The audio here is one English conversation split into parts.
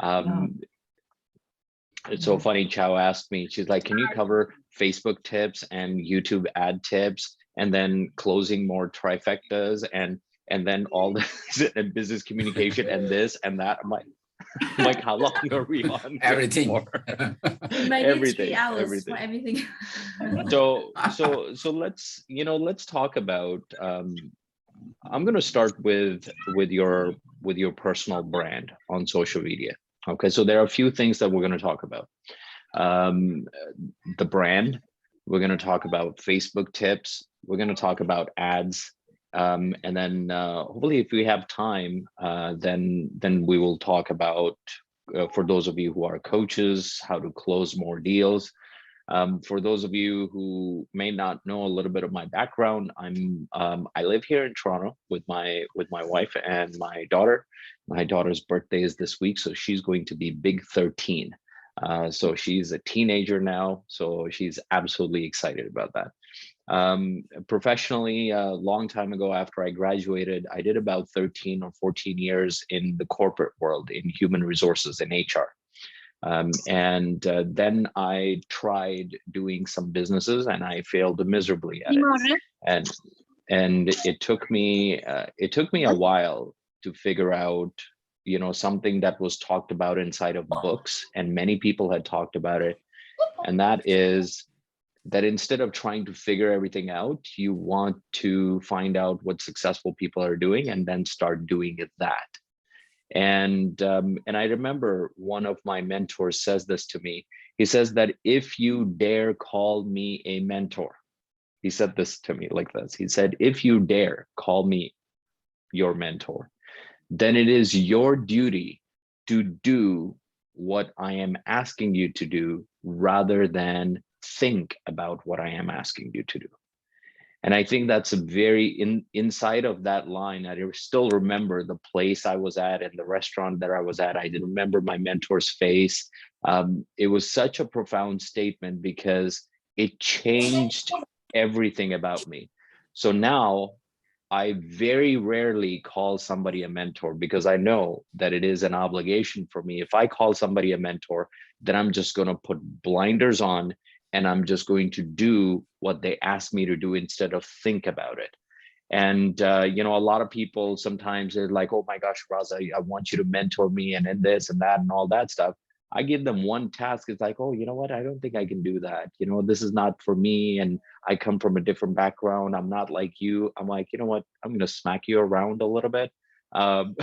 Yeah. It's so funny. Chow asked me, she's like, can you cover Facebook tips and YouTube ad tips and then closing more trifectas and then all this and business communication and this and that. I'm like, how long are we on Everything. for? We might need 3 hours everything. for everything. So let's talk about I'm going to start with your personal brand on social media. Okay, so there are a few things that we're going to talk about. The brand, we're going to talk about Facebook tips, we're going to talk about ads, and then hopefully if we have time, then we will talk about, for those of you who are coaches, how to close more deals. For those of you who may not know a little bit of my background, I live here in Toronto with my wife and my daughter. My daughter's birthday is this week, so she's going to be big 13. So she's a teenager now, so she's absolutely excited about that. Professionally, a long time ago after I graduated, I did about 13 or 14 years in the corporate world in human resources and HR. Then I tried doing some businesses and I failed miserably at it. And it took me a while to figure out, something that was talked about inside of books, and many people had talked about it. And that is that instead of trying to figure everything out, you want to find out what successful people are doing and then start doing it that. And I remember one of my mentors says this to me. He says that if you dare call me a mentor, he said this to me like this. He said, if you dare call me your mentor, then it is your duty to do what I am asking you to do rather than think about what I am asking you to do. And I think that's a very inside of that line. I still remember the place I was at and the restaurant that I was at. I didn't remember my mentor's face. It was such a profound statement because it changed everything about me. So now I very rarely call somebody a mentor because I know that it is an obligation for me. If I call somebody a mentor, then I'm just going to put blinders on and I'm just going to do what they ask me to do instead of think about it. And, a lot of people sometimes they're like, oh my gosh, Raza, I want you to mentor me and this and that and all that stuff. I give them one task. It's like, oh, you know what? I don't think I can do that. This is not for me. And I come from a different background. I'm not like you. I'm like, you know what? I'm going to smack you around a little bit. And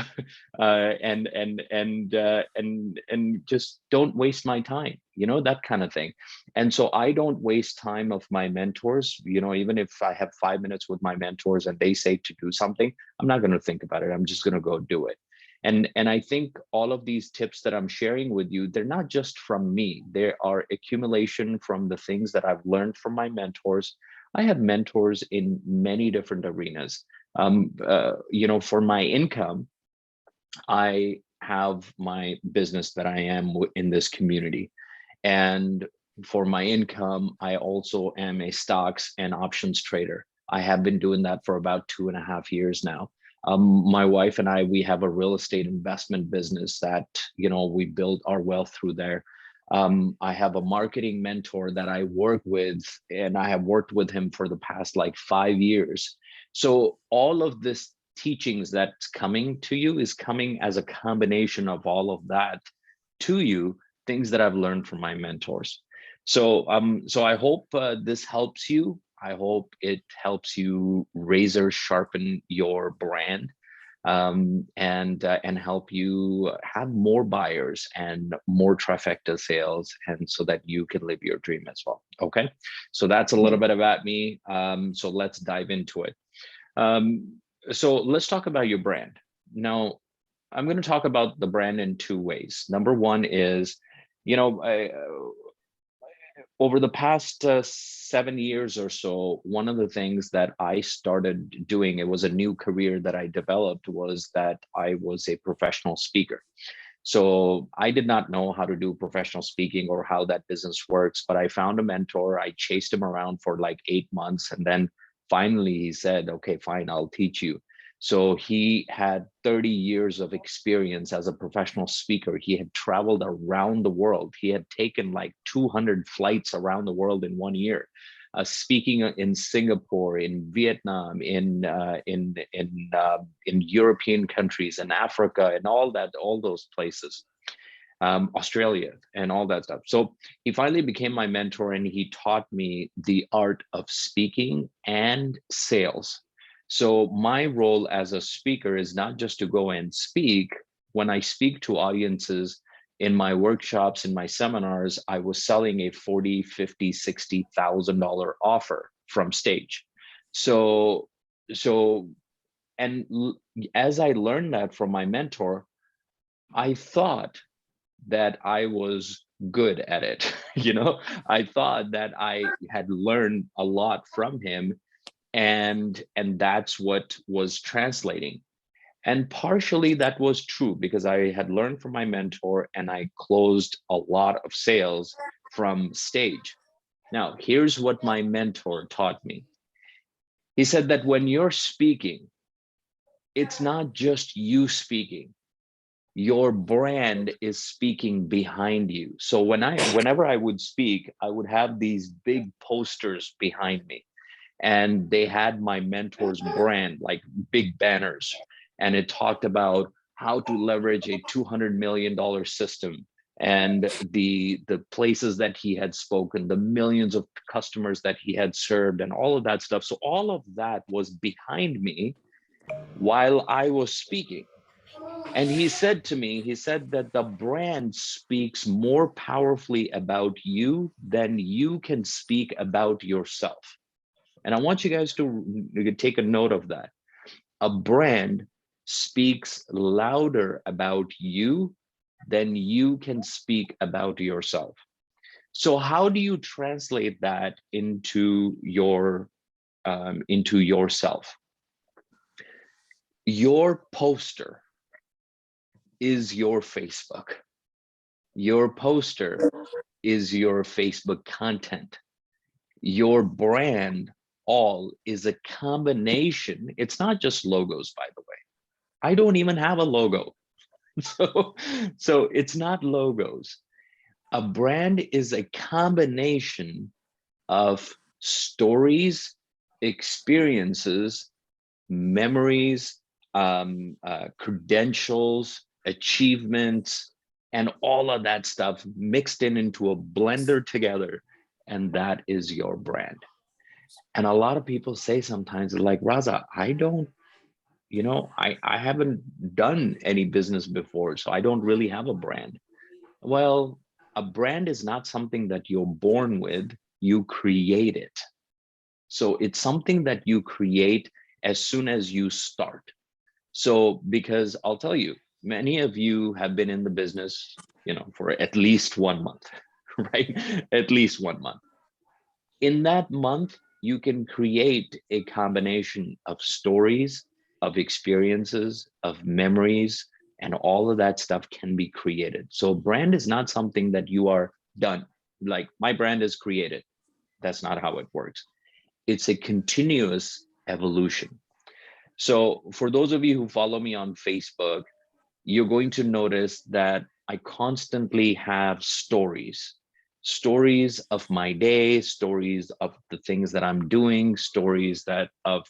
just don't waste my time, that kind of thing. And so I don't waste time of my mentors, even if I have 5 minutes with my mentors and they say to do something, I'm not going to think about it. I'm just going to go do it. And I think all of these tips that I'm sharing with you, they're not just from me. They are accumulation from the things that I've learned from my mentors. I have mentors in many different arenas. For my income, I have my business that I am in this community. And for my income, I also am a stocks and options trader. I have been doing that for about 2.5 years now. My wife and we have a real estate investment business that, we build our wealth through there. I have a marketing mentor that I work with, and I have worked with him for the past 5 years. So all of this teachings that's coming to you is coming as a combination of all of that to you, things that I've learned from my mentors. So I hope this helps you. I hope it helps you razor sharpen your brand, and help you have more buyers and more trifecta sales, and so that you can live your dream as well. Okay, so that's a little bit about me. So let's dive into it. So let's talk about your brand. Now, I'm going to talk about the brand in two ways. Number one is, over the past 7 years or so, one of the things that I started doing, it was a new career that I developed, was that I was a professional speaker. So I did not know how to do professional speaking or how that business works, but I found a mentor. I chased him around for 8 months. And then finally he said, okay, fine, I'll teach you. So he had 30 years of experience as a professional speaker. He had traveled around the world. He had taken like 200 flights around the world in 1 year, speaking in Singapore, in Vietnam, in European countries, in Africa, and all those places, Australia, and all that stuff. So he finally became my mentor, and he taught me the art of speaking and sales. So my role as a speaker is not just to go and speak. When I speak to audiences in my workshops, in my seminars, I was selling a $40,000, $50,000, $60,000 offer from stage. And as I learned that from my mentor, I thought that I was good at it. I thought that I had learned a lot from him, and that's what was translating. And partially that was true because I had learned from my mentor, and I closed a lot of sales from stage. Now, here's what my mentor taught me. He said that when you're speaking, it's not just you speaking. Your brand is speaking behind you. So whenever I would speak, I would have these big posters behind me, and they had my mentor's brand, like big banners, and it talked about how to leverage a $200 million system, and the places that he had spoken, the millions of customers that he had served, and all of that stuff. So all of that was behind me while I was speaking. And he said to me, he said that the brand speaks more powerfully about you than you can speak about yourself. And I want you guys to take a note of that. A brand speaks louder about you than you can speak about yourself. So how do you translate that into yourself? Your poster is your Facebook. Your poster is your Facebook content. Your brand all is a combination. It's not just logos, by the way. I don't even have a logo. So it's not logos. A brand is a combination of stories, experiences, memories, credentials, achievements, and all of that stuff mixed into a blender together. And that is your brand. And a lot of people say sometimes, like, Raza, I don't, I haven't done any business before, so I don't really have a brand. Well, a brand is not something that you're born with, you create it. So it's something that you create as soon as you start. So, because I'll tell you, many of you have been in the business, for at least 1 month, right? At least 1 month. In that month, you can create a combination of stories, of experiences, of memories, and all of that stuff can be created. So brand is not something that you are done. Like, my brand is created. That's not how it works. It's a continuous evolution. So for those of you who follow me on Facebook, you're going to notice that I constantly have stories of my day, stories of the things that I'm doing, stories of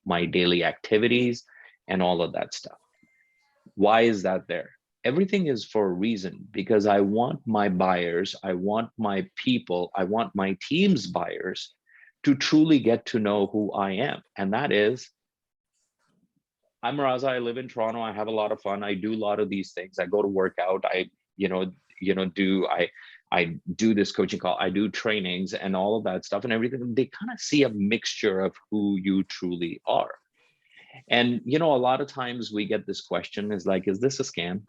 my daily activities, and all of that stuff. Why is that there? Everything is for a reason, because I want my buyers, I want my people, I want my team's buyers to truly get to know who I am. And that is, I'm Raza, I live in Toronto, I have a lot of fun, I do a lot of these things, I go to work out, I do this coaching call, I do trainings and all of that stuff and everything. They kind of see a mixture of who you truly are. And, a lot of times we get this question is like, is this a scam?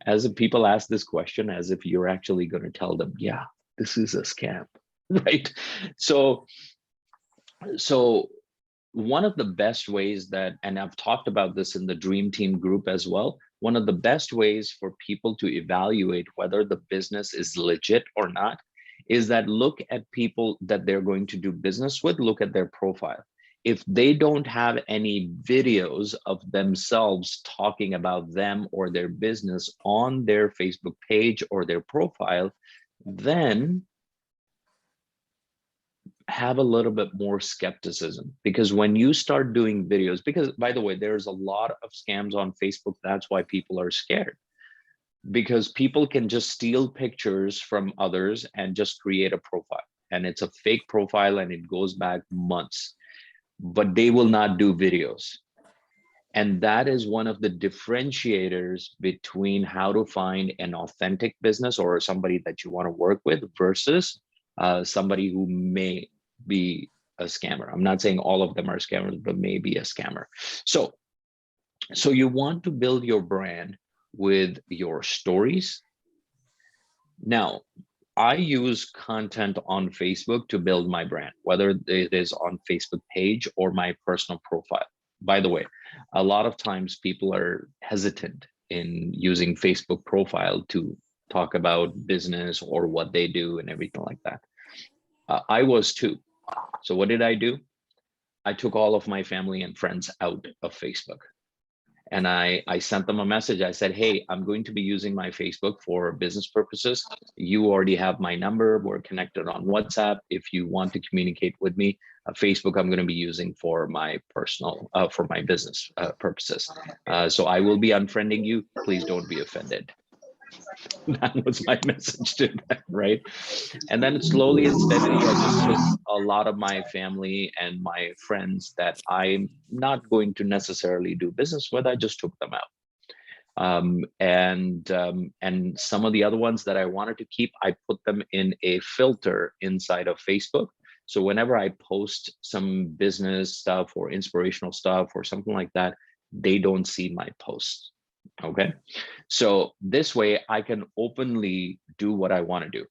As if people ask this question as if you're actually going to tell them, yeah, this is a scam, right? So one of the best ways that, and I've talked about this in the Dream Team group as well, one of the best ways for people to evaluate whether the business is legit or not is that look at people that they're going to do business with, look at their profile. if they don't have any videos of themselves talking about them or their business on their Facebook page or their profile, then have a little bit more skepticism. Because when you start doing videos, because by the way, there's a lot of scams on Facebook. That's why people are scared, because people can just steal pictures from others and just create a profile, and it's a fake profile and it goes back months, but they will not do videos. And that is one of the differentiators between how to find an authentic business or somebody that you want to work with versus somebody who may be a scammer. I'm not saying all of them are scammers, but maybe a scammer. So you want to build your brand with your stories. Now, I use content on Facebook to build my brand, whether it is on Facebook page or my personal profile. By the way, a lot of times people are hesitant in using Facebook profile to talk about business or what they do and everything like that. I was too. So what did I do? I took all of my family and friends out of Facebook. And I sent them a message. I said, hey, I'm going to be using my Facebook for business purposes. You already have my number. We're connected on WhatsApp. If you want to communicate with me, Facebook, I'm going to be using for my personal, for my business purposes. So I will be unfriending you. Please don't be offended. That was my message to them, right? And then slowly and steadily, I just took a lot of my family and my friends that I'm not going to necessarily do business with. I just took them out. And some of the other ones that I wanted to keep, I put them in a filter inside of Facebook. So whenever I post some business stuff or inspirational stuff or something like that, they don't see my posts. Okay, so this way I can openly do what I want to do.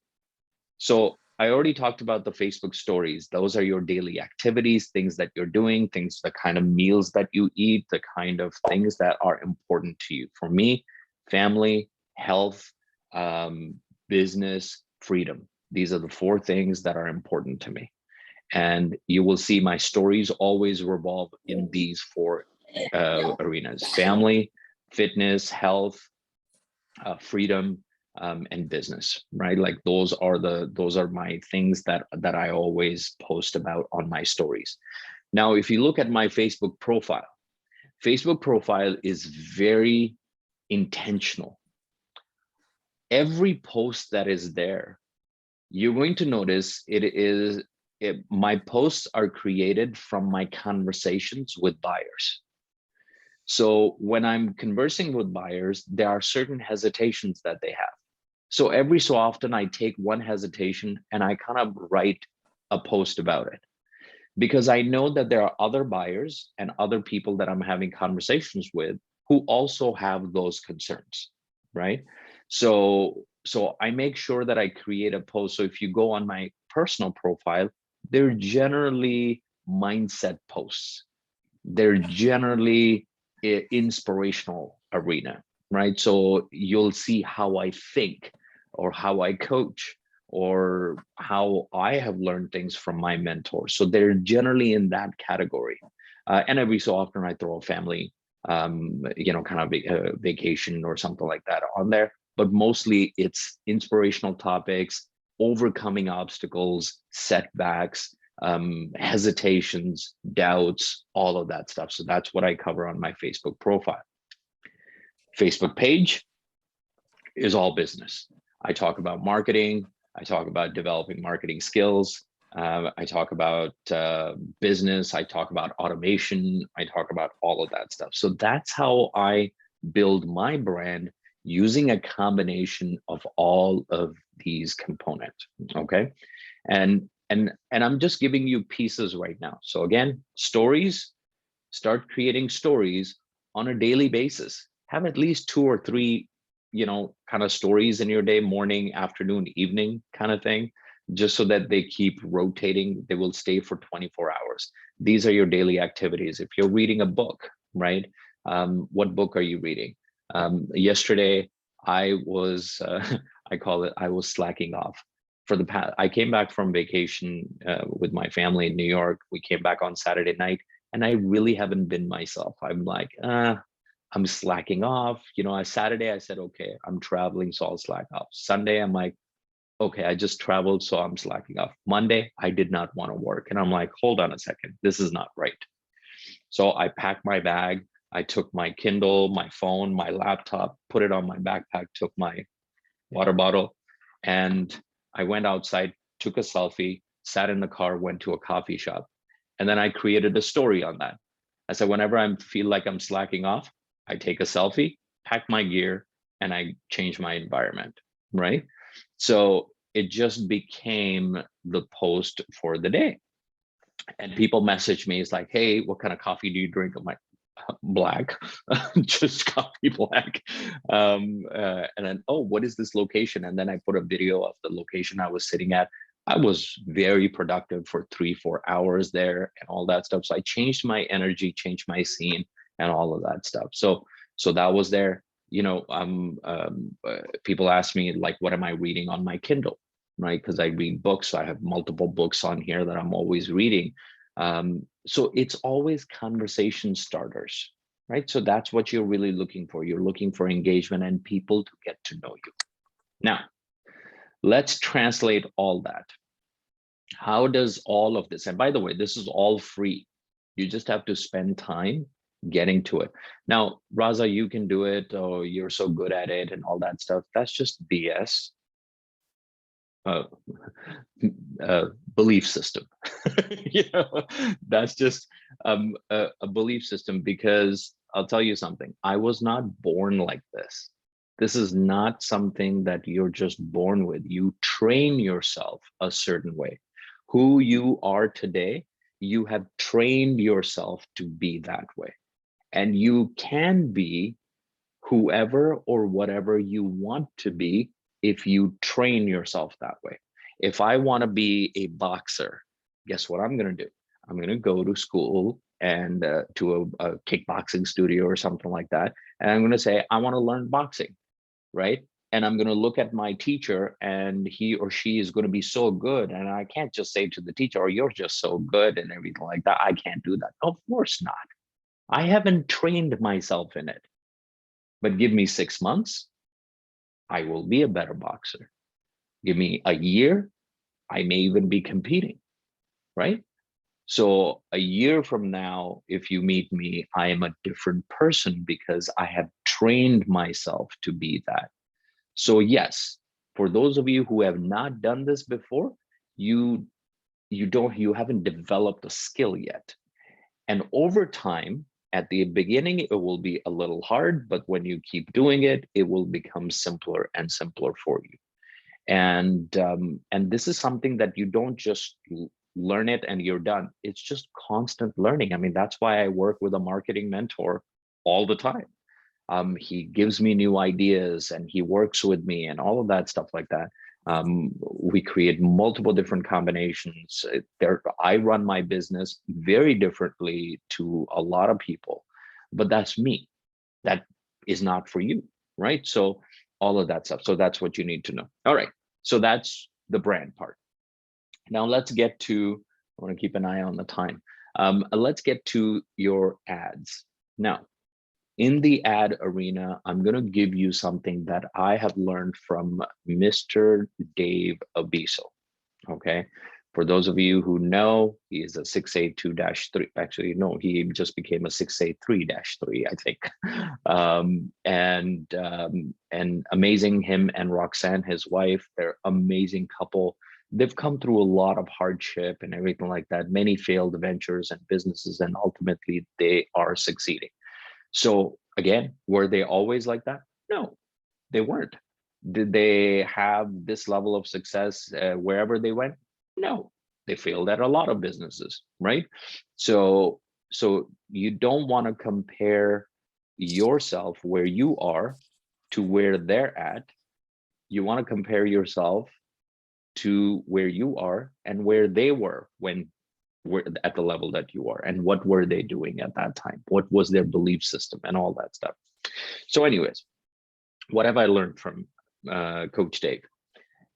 So I already talked about the Facebook stories. Those are your daily activities, things that you're doing, things, the kind of meals that you eat, the kind of things that are important to you. For me, family, health, business, freedom. These are the 4 things that are important to me. And you will see my stories always revolve in these 4 arenas: family, fitness, health, freedom, and business, right? Like those are my things that I always post about on my stories. Now, if you look at my Facebook profile is very intentional. Every post that is there, you're going to notice my posts are created from my conversations with buyers. So when I'm conversing with buyers, there are certain hesitations that they have. So every so often I take one hesitation and I kind of write a post about it, because I know that there are other buyers and other people that I'm having conversations with who also have those concerns, right? So I make sure that I create a post. So if you go on my personal profile, they're generally mindset posts. They're generally inspirational arena, right? So you'll see how I think or how I coach or how I have learned things from my mentors. So they're generally in that category. And every so often I throw a family, kind of a vacation or something like that on there. But mostly it's inspirational topics, overcoming obstacles, setbacks, hesitations, doubts, all of that stuff. So that's what I cover on my Facebook profile. Facebook page is all business. I talk about marketing. I talk about developing marketing skills. I talk about business. I talk about automation. I talk about all of that stuff. So that's how I build my brand, using a combination of all of these components. Okay. And I'm just giving you pieces right now. So again, stories, start creating stories on a daily basis. Have at least 2 or 3, kind of stories in your day, morning, afternoon, evening kind of thing, just so that they keep rotating. They will stay for 24 hours. These are your daily activities. If you're reading a book, right? What book are you reading? Yesterday, I was, I call it, I was slacking off. for the past, I came back from vacation with my family in New York. We came back on Saturday night, and I really haven't been myself. I'm like, I'm slacking off. You know, on Saturday I said, okay, I'm traveling, so I'll slack off. Sunday, I'm like, okay, I just traveled, so I'm slacking off. Monday, I did not want to work. And I'm like, hold on a second, this is not right. So I packed my bag. I took my Kindle, my phone, my laptop, put it on my backpack, took my water bottle, and I went outside, took a selfie, sat in the car, went to a coffee shop. And then I created a story on that. I said, whenever I feel like I'm slacking off, I take a selfie, pack my gear, and I change my environment, right? So it just became the post for the day. And people message me, it's like, hey, what kind of coffee do you drink? I'm like, black, just coffee black. And then, oh, what is this location? And then I put a video of the location I was sitting at. I was very productive for 3-4 hours there and all that stuff. So I changed my energy, changed my scene and all of that stuff. So that was there. You know, people ask me like, what am I reading on my Kindle, right? Because I read books. So I have multiple books on here that I'm always reading. So it's always conversation starters, right? So that's what you're really looking for. You're looking for engagement and people to get to know you. Now, let's translate all that. How does all of this, and by the way, this is all free. You just have to spend time getting to it. Now, Raza, you can do it, or you're so good at it and all that stuff. That's just BS. Belief system. You know, that's just a belief system, because I'll tell you something, I was not born like this. This is not something that you're just born with. You train yourself a certain way. Who you are today, you have trained yourself to be that way. And you can be whoever or whatever you want to be if you train yourself that way. If I want to be a boxer, guess what I'm going to do? I'm going to go to school and to a kickboxing studio or something like that. And I'm going to say, I want to learn boxing, right? And I'm going to look at my teacher, and he or she is going to be so good. And I can't just say to the teacher, oh, you're just so good and everything like that. I can't do that. Of course not. I haven't trained myself in it. But give me 6 months, I will be a better boxer. Give me a year, I may even be competing, right? So a year from now, if you meet me, I am a different person because I have trained myself to be that. So yes, for those of you who have not done this before, you haven't developed a skill yet. And over time, at the beginning, it will be a little hard, but when you keep doing it, it will become simpler and simpler for you. And this is something that you don't just learn it and you're done. It's just constant learning. I mean, that's why I work with a marketing mentor all the time. He gives me new ideas and he works with me and all of that stuff like that. We create multiple different combinations. I run my business very differently to a lot of people, but that's me. That is not for you, right? So all of that stuff. So that's what you need to know. All right. So that's the brand part. Now let's get to, I want to keep an eye on the time. Let's get to your ads. Now, in the ad arena, I'm going to give you something that I have learned from Mr. Dave Abiso. Okay. For those of you who know, he is a 682-3. Actually, no, he just became a 683-3, I think. And amazing, him and Roxanne, his wife, they're amazing couple. They've come through a lot of hardship and everything like that, many failed ventures and businesses, and ultimately they are succeeding. So again, were they always like that? No, they weren't. Did they have this level of success wherever they went? No, they failed at a lot of businesses, right? So you don't want to compare yourself where you are to where they're at. You want to compare yourself to where you are and where they were when we're at the level that you are, and what were they doing at that time? What was their belief system and all that stuff? So anyways, what have I learned from Coach Dave?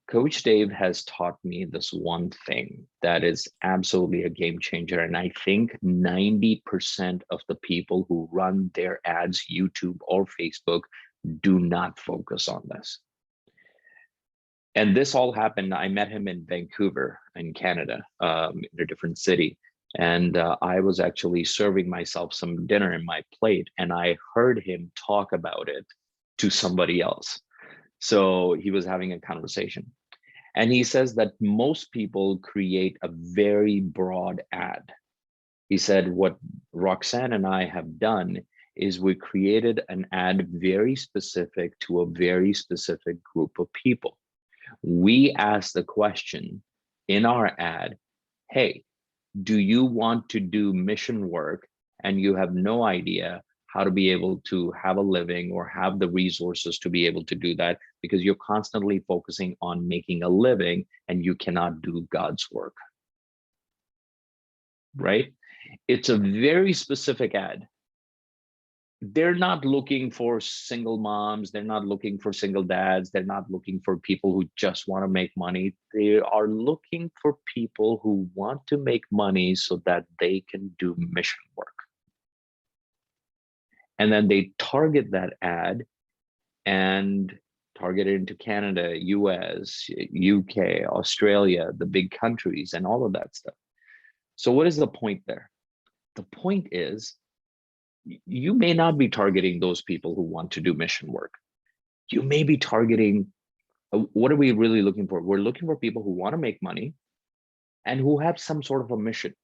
Coach Dave has taught me this one thing that is absolutely a game changer. And I think 90% of the people who run their ads, YouTube or Facebook, do not focus on this. And this all happened, I met him in Vancouver in Canada, in a different city. And I was actually serving myself some dinner in my plate, and I heard him talk about it to somebody else. So he was having a conversation. And he says that most people create a very broad ad. He said, what Roxanne and I have done is we created an ad very specific to a very specific group of people. We asked the question in our ad, hey, do you want to do mission work and you have no idea how to be able to have a living or have the resources to be able to do that because you're constantly focusing on making a living and you cannot do God's work, right? It's a very specific ad. They're not looking for single moms. They're not looking for single dads. They're not looking for people who just want to make money. They are looking for people who want to make money so that they can do mission work. And then they target that ad and target it into Canada, US, UK, Australia, the big countries, and all of that stuff. So what is the point there? The point is, you may not be targeting those people who want to do mission work. You may be targeting, what are we really looking for? We're looking for people who want to make money and who have some sort of a mission.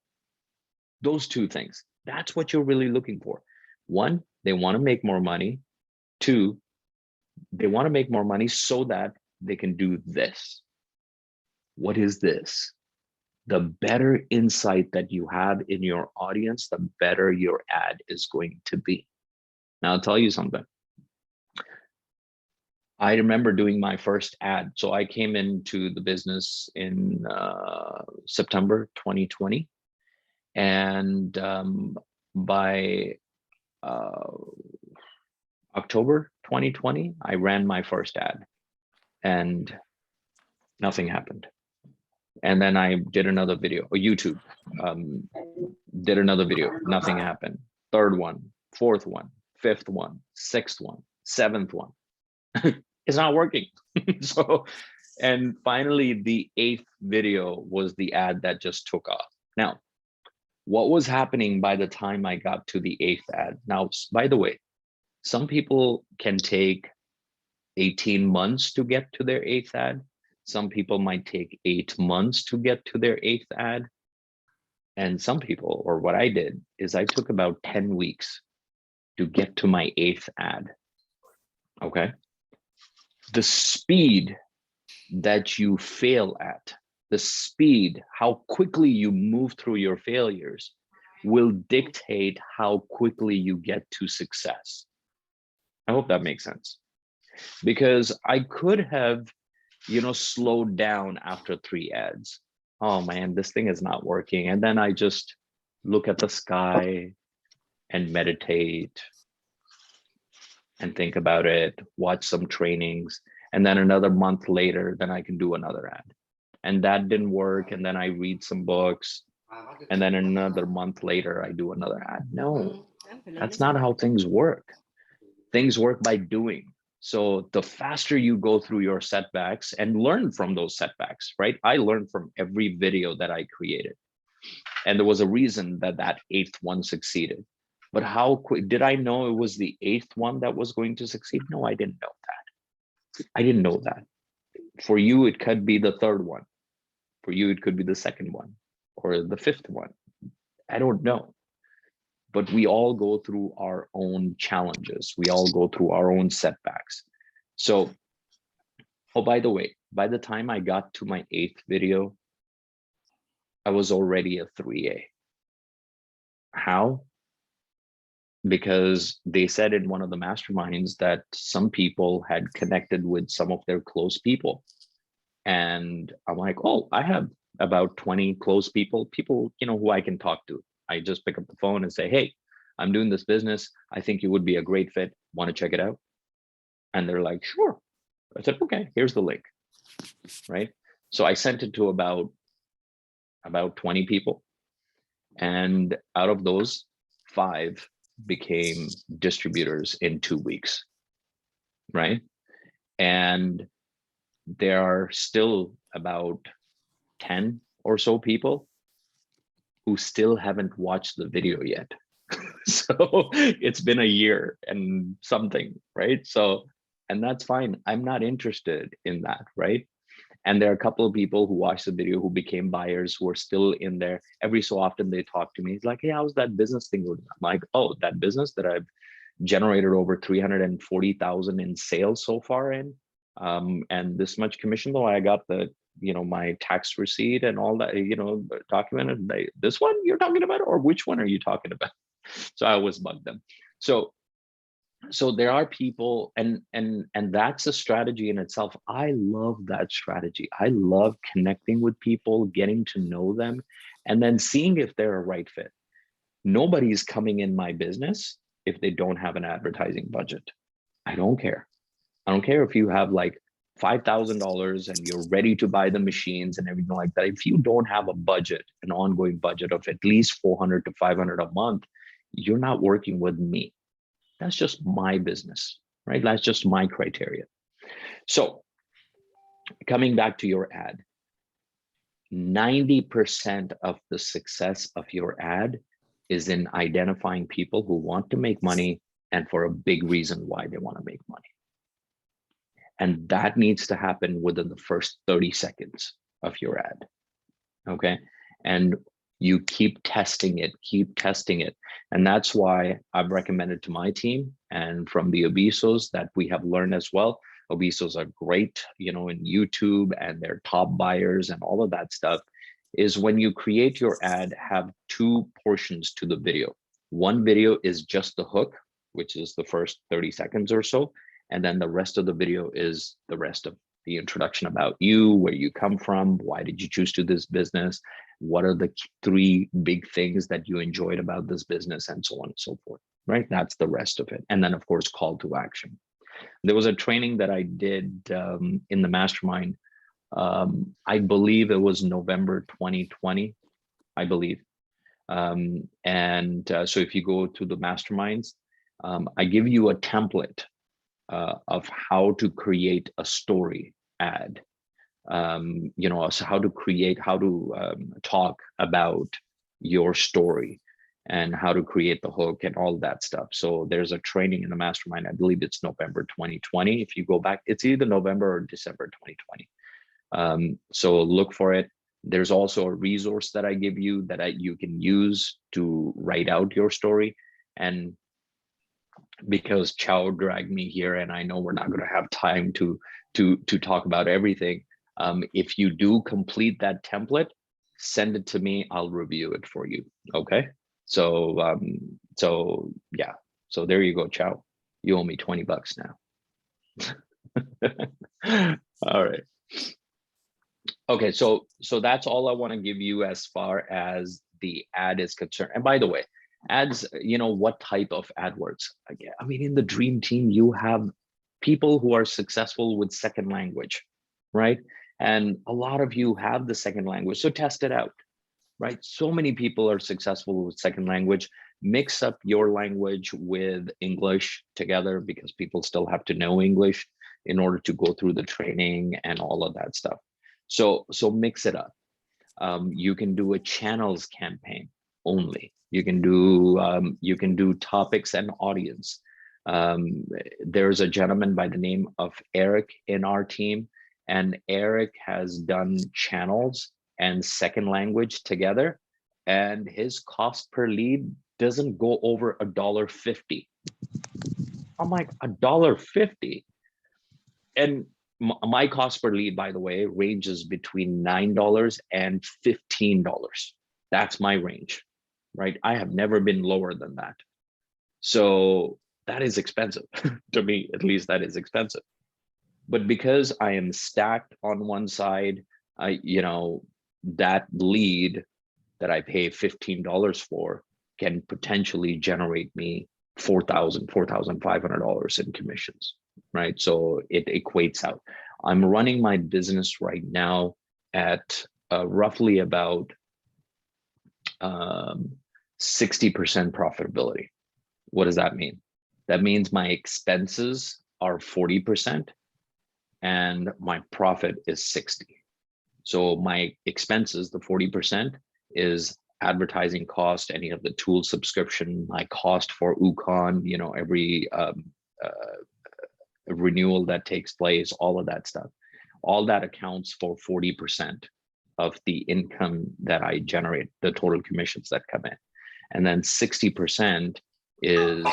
Those two things, that's what you're really looking for. One, they want to make more money. Two, they want to make more money so that they can do this. What is this? The better insight that you have in your audience, the better your ad is going to be. Now, I'll tell you something. I remember doing my first ad. So I came into the business in September 2020. And by October 2020, I ran my first ad and nothing happened. And then I did another video, or YouTube, did another video, nothing happened. Third one, fourth one, fifth one, sixth one, seventh one. It's not working. So, and finally the 8th video was the ad that just took off. Now, what was happening by the time I got to the 8th ad? Now, by the way, some people can take 18 months to get to their 8th ad. Some people might take 8 months to get to their 8th ad. And some people, or what I did, is I took about 10 weeks to get to my 8th ad. Okay. The speed that you fail at, the speed, how quickly you move through your failures will dictate how quickly you get to success. I hope that makes sense. Because I could have, slowed down after 3 ads. Oh man, this thing is not working. And then I just look at the sky and meditate and think about it, watch some trainings. And then another month later, then I can do another ad. And that didn't work. And then I read some books. And then another month later, I do another ad. No, that's not how things work. Things work by doing. So the faster you go through your setbacks and learn from those setbacks, right? I learned from every video that I created. And there was a reason that that 8th one succeeded. But how quick did I know it was the 8th one that was going to succeed? No, I didn't know that. I didn't know that. For you, it could be the 3rd one. For you, it could be the 2nd one or the 5th one. I don't know. But we all go through our own challenges. We all go through our own setbacks. So, oh, by the way, by the time I got to my 8th video, I was already a 3A. How? Because they said in one of the masterminds that some people had connected with some of their close people. And I'm like, oh, I have about 20 close people, who I can talk to. I just pick up the phone and say, hey, I'm doing this business. I think you would be a great fit. Want to check it out? And they're like, sure. I said, okay, here's the link. right? So I sent it to about 20 people. And out of those, 5 became distributors in 2 weeks, right? And there are still about 10 or so people who still haven't watched the video yet. So it's been a year and something, right? So, and that's fine. I'm not interested in that, right? And there are a couple of people who watched the video who became buyers who are still in there. Every so often they talk to me. It's like, hey, how's that business thing going? I'm like, oh, that business that I've generated over 340,000 in sales so far in, and this much commission, though I got the, my tax receipt and all that, documented. This one you're talking about, or which one are you talking about? So I always bug them. So there are people, and that's a strategy in itself. I love that strategy. I love connecting with people, getting to know them, and then seeing if they're a right fit. Nobody's coming in my business if they don't have an advertising budget. I don't care. I don't care if you have like $5,000 and you're ready to buy the machines and everything like that. If you don't have a budget, an ongoing budget of at least 400 to 500 a month, you're not working with me. That's just my business, right? That's just my criteria. So coming back to your ad, 90% of the success of your ad is in identifying people who want to make money and for a big reason why they want to make money. And that needs to happen within the first 30 seconds of your ad, okay? And you keep testing it. And that's why I've recommended to my team and from the Obesos that we have learned as well. Obesos are great, in YouTube, and they're top buyers and all of that stuff, is when you create your ad, have 2 portions to the video. One video is just the hook, which is the first 30 seconds or so. And then the rest of the video is the rest of the introduction about you, where you come from, why did you choose to this business, what are the 3 big things that you enjoyed about this business, and so on and so forth, right? That's the rest of it. And then of course, call to action. There was a training that I did in the mastermind. I believe it was November 2020, I believe. So if you go to the masterminds, I give you a template of how to create a story ad, so how to talk about your story and how to create the hook and all that stuff. So there's a training in the mastermind. I believe it's November 2020. If you go back, it's either November or December 2020. So look for it. There's also a resource that I give you that you can use to write out your story. And because Chow dragged me here, and I know we're not going to have time to talk about everything. If you do complete that template, send it to me. I'll review it for you. Okay. So yeah. So there you go, Chow. You owe me $20 now. All right. Okay. So that's all I want to give you as far as the ad is concerned. And by the way, ads, what type of ad works? Again, I mean, in the dream team, you have people who are successful with second language, right? And a lot of you have the second language, so test it out, right? So many people are successful with second language. Mix up your language with English together, because people still have to know English in order to go through the training and all of that stuff. So mix it up. You can do a channels campaign only. You can do topics and audience. There's a gentleman by the name of Eric in our team, and Eric has done channels and second language together, and his cost per lead doesn't go over $1.50. I'm like, $1.50? And my cost per lead, by the way, ranges between $9 and $15. That's my range, right? I have never been lower than that. So that is expensive. To me, at least, that is expensive. But because I am stacked on one side, that lead that I pay $15 for can potentially generate me $4,000, $4,500 in commissions, right? So it equates out. I'm running my business right now at roughly about 60% profitability. What does that mean? That means my expenses are 40% and my profit is 60. So my expenses, the 40%, is advertising cost, any of the tool subscription, my cost for Ukon, you know, every renewal that takes place, all of that stuff. All that accounts for 40% of the income that I generate, the total commissions that come in. And then 60% is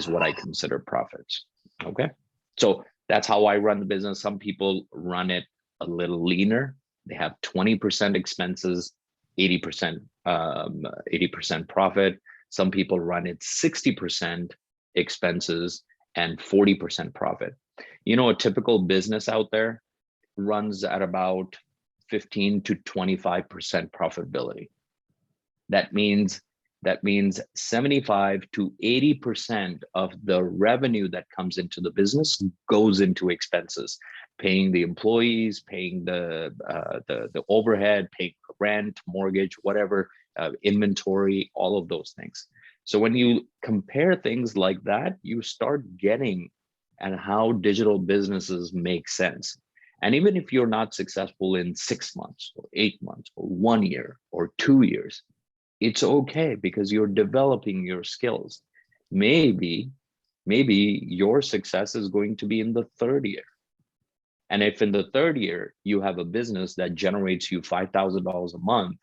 what I consider profits. Okay. So that's how I run the business. Some people run it a little leaner. They have 20% expenses, 80% profit. Some people run it 60% expenses and 40% profit. You know, a typical business out there runs at about 15 to 25% profitability. That means 75 to 80% of the revenue that comes into the business goes into expenses, paying the employees, paying the overhead, paying rent, mortgage, whatever, inventory, all of those things. So when you compare things like that, you start getting at how digital businesses make sense. And even if you're not successful in 6 months or 8 months or 1 year or 2 years, it's okay, because you're developing your skills. Maybe your success is going to be in the 3rd year. And if in the 3rd year, you have a business that generates you $5,000 a month,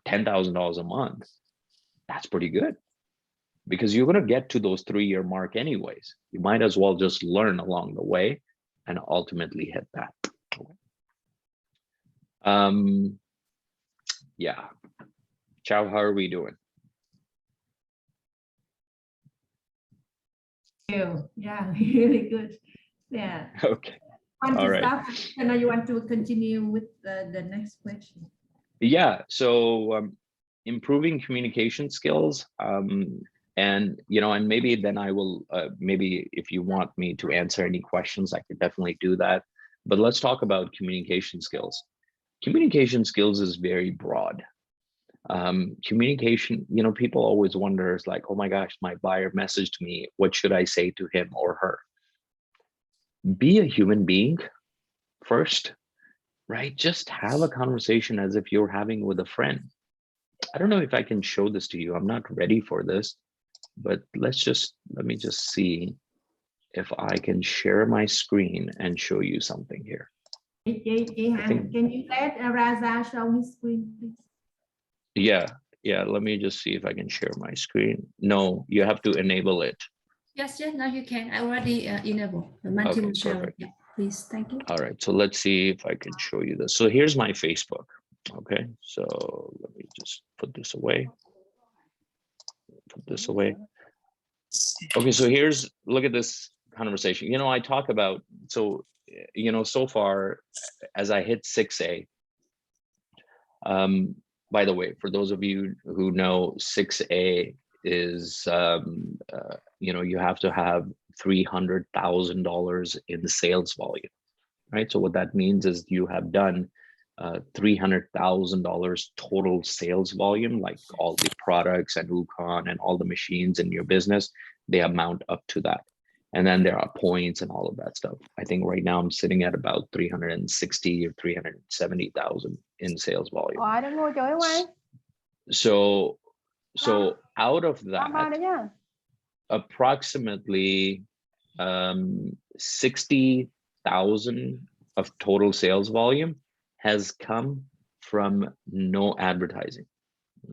$10,000 a month, that's pretty good, because you're going to get to those 3-year mark anyways. You might as well just learn along the way and ultimately hit that. Yeah. Chow, how are we doing? Yeah, really good. Yeah. Okay. All right. And now you want to continue with the next question? Yeah. So improving communication skills, and you know, and maybe then I will maybe if you want me to answer any questions, I could definitely do that. But let's talk about communication skills. Communication skills is very broad. Communication, you know, people always wonder, it's like, oh my gosh, my buyer messaged me, what should I say to him or her? Be a human being first, right? Just have a conversation as if you're having with a friend. I don't know if I can show this to you. I'm not ready for this, but let me just see if I can share my screen and show you something here. Can you let Raza show his screen, please? Yeah, let me just see if I can share my screen. No, you have to enable it. Yes, now you can. I already enabled the multiple sharing. Yeah, please, thank you. All right, so let's see if I can show you this. So here's my Facebook. Okay, so let me just put this away. Okay, so look at this conversation. You know, I talk about, so, you know, so far as I hit 6A, by the way, for those of you who know, 6A is, you know, you have to have $300,000 in sales volume, right? So what that means is you have done $300,000 total sales volume, like all the products and Ukon and all the machines in your business, they amount up to that. And then there are points and all of that stuff. I think right now I'm sitting at about 360 or 370,000 in sales volume. So out of that, approximately 60,000 of total sales volume has come from no advertising.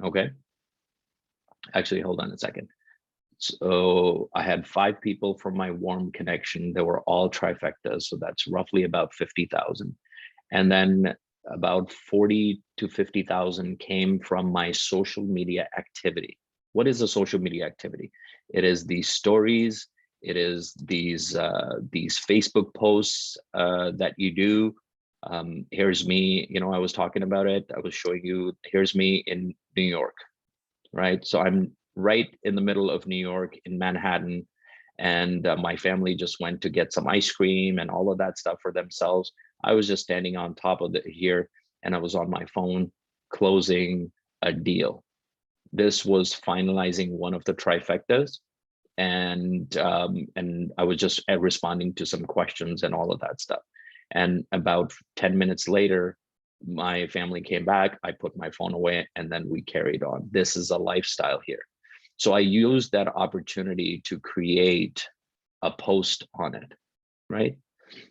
Okay. Actually, hold on a second. So I had 5 people from my warm connection. They were all trifectas. So that's roughly about 50,000. And then about 40 to 50,000 came from my social media activity. What is a social media activity? It is these stories. It is these Facebook posts that you do. Here's me, you know, I was talking about it. I was showing you, here's me in New York, right? So I'm right in the middle of New York in Manhattan. and my family just went to get some ice cream and all of that stuff for themselves. I was just standing on top of it here, and I was on my phone closing a deal. This was finalizing one of the trifectas, and I was just responding to some questions and all of that stuff. And about 10 minutes later, my family came back. I put my phone away, and then we carried on. This is a lifestyle here. So I used that opportunity to create a post on it, right?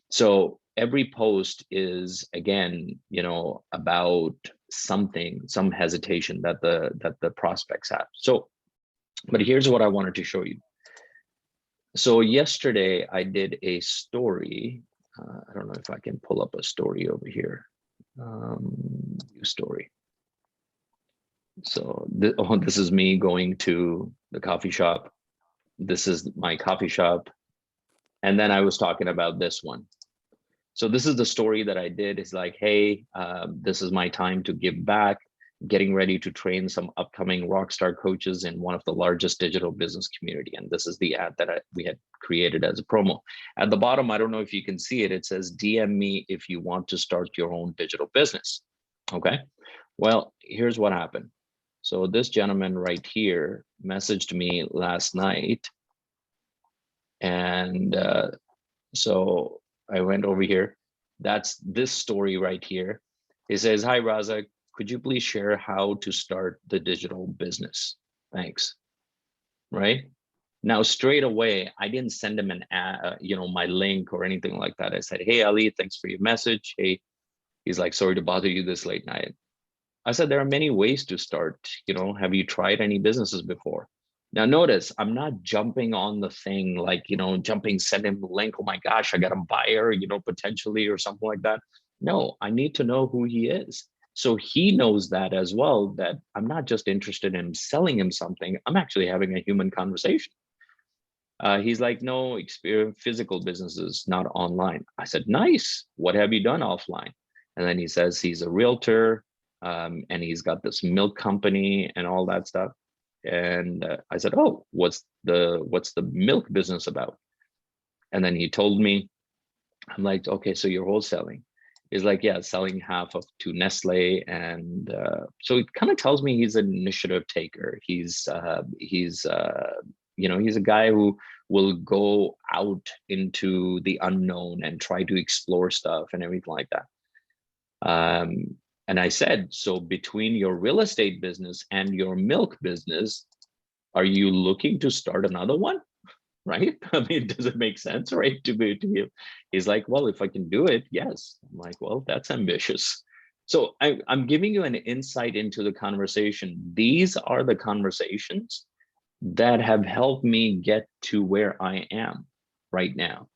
So every post is, again, you know, about something, some hesitation that the prospects have. So, but here's what I wanted to show you. So yesterday I did a story. I don't know if I can pull up a story over here. New story. So this is me going to the coffee shop. This is my coffee shop. And then I was talking about this one. So this is the story that I did. It's like, hey, this is my time to give back, getting ready to train some upcoming rockstar coaches in one of the largest digital business community. And this is the ad that we had created as a promo. At the bottom, I don't know if you can see it. It says, DM me if you want to start your own digital business. Okay. Well, here's what happened. So this gentleman right here messaged me last night. And so I went over here. That's this story right here. He says, hi, Raza, could you please share how to start the digital business? Thanks. Right now, straight away, I didn't send him an you know, my link or anything like that. I said, hey, Ali, thanks for your message. Hey, he's like, sorry to bother you this late night. I said, there are many ways to start. You know, have you tried any businesses before? Now, notice I'm not jumping on the thing like, you know, send him the link. Oh my gosh, I got a buyer, you know, potentially, or something like that. No, I need to know who he is. So he knows that as well, that I'm not just interested in selling him something. I'm actually having a human conversation. He's like, no, physical businesses, not online. I said, nice. What have you done offline? And then he says he's a realtor, and he's got this milk company and all that stuff. And I said, oh, what's the milk business about? And then he told me. I'm like, okay, so you're wholesaling. He's like, yeah, selling half of to Nestle. And so it kind of tells me he's an initiative taker. He's you know, he's a guy who will go out into the unknown and try to explore stuff and everything like that. And I said, so between your real estate business and your milk business, are you looking to start another one? Right? I mean, does it make sense, right? To you? He's like, well, if I can do it, yes. I'm like, well, that's ambitious. So I'm giving you an insight into the conversation. These are the conversations that have helped me get to where I am right now.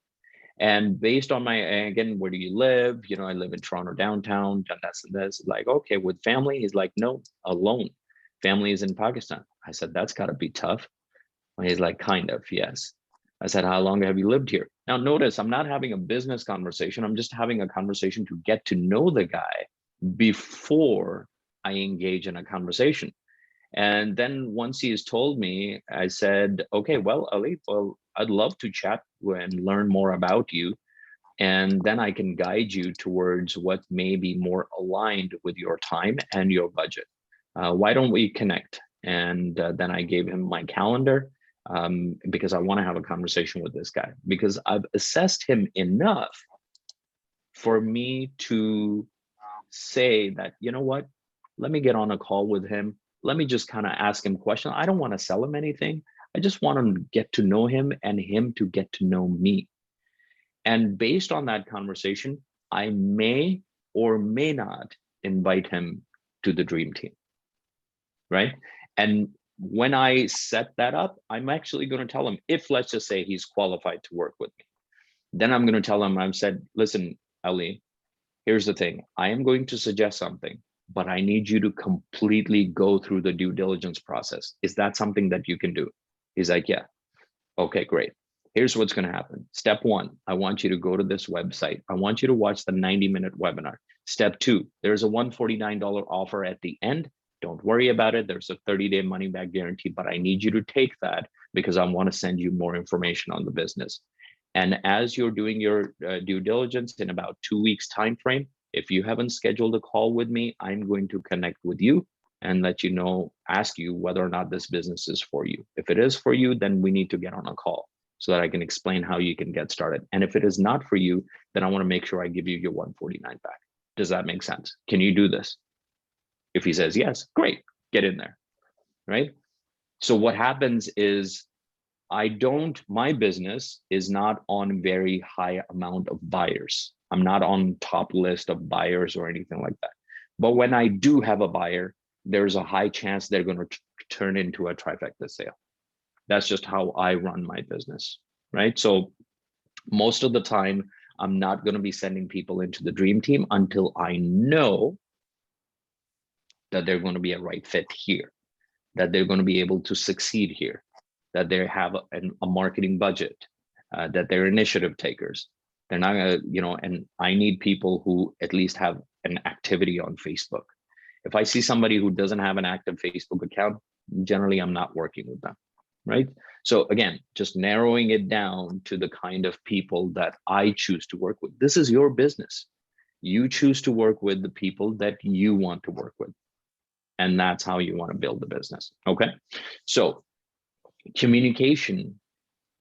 And based on my, again, where do you live? You know, I live in Toronto downtown, and that's like, okay, with family? He's like, no, alone. Family is in Pakistan. I said, that's gotta be tough. He's like, kind of, yes. I said, how long have you lived here? Now notice, I'm not having a business conversation. I'm just having a conversation to get to know the guy before I engage in a conversation. And then once he has told me, I said, okay, well, Ali, well, I'd love to chat and learn more about you. And then I can guide you towards what may be more aligned with your time and your budget. Why don't we connect? And then I gave him my calendar because I want to have a conversation with this guy, because I've assessed him enough for me to say that, you know what, let me get on a call with him. Let me just kind of ask him questions. I don't want to sell him anything. I just want him to get to know him and him to get to know me. And based on that conversation, I may or may not invite him to the dream team, right? And when I set that up, I'm actually going to tell him, if let's just say he's qualified to work with me, then I'm going to tell him, I've said, listen, Ali, here's the thing. I am going to suggest something, but I need you to completely go through the due diligence process. Is that something that you can do? He's like, yeah. Okay, great. Here's what's going to happen. Step one, I want you to go to this website. I want you to watch the 90-minute webinar. Step two, there's a $149 offer at the end. Don't worry about it. There's a 30-day money back guarantee, but I need you to take that because I want to send you more information on the business. And as you're doing your due diligence in about 2 weeks time frame, if you haven't scheduled a call with me, I'm going to connect with you and let you know, ask you whether or not this business is for you. If it is for you, then we need to get on a call so that I can explain how you can get started. And if it is not for you, then I want to make sure I give you your 149 back. Does that make sense? Can you do this? If he says yes, great, get in there, right? So what happens is my business is not on very high amount of buyers. I'm not on top list of buyers or anything like that. But when I do have a buyer, there's a high chance they're going to turn into a trifecta sale. That's just how I run my business, right? So most of the time, I'm not going to be sending people into the dream team until I know that they're going to be a right fit here, that they're going to be able to succeed here, that they have a marketing budget, that they're initiative takers. They're not gonna, and I need people who at least have an activity on Facebook. If I see somebody who doesn't have an active Facebook account, generally I'm not working with them, right? So again, just narrowing it down to the kind of people that I choose to work with. This is your business. You choose to work with the people that you want to work with. And that's how you want to build the business, okay? So communication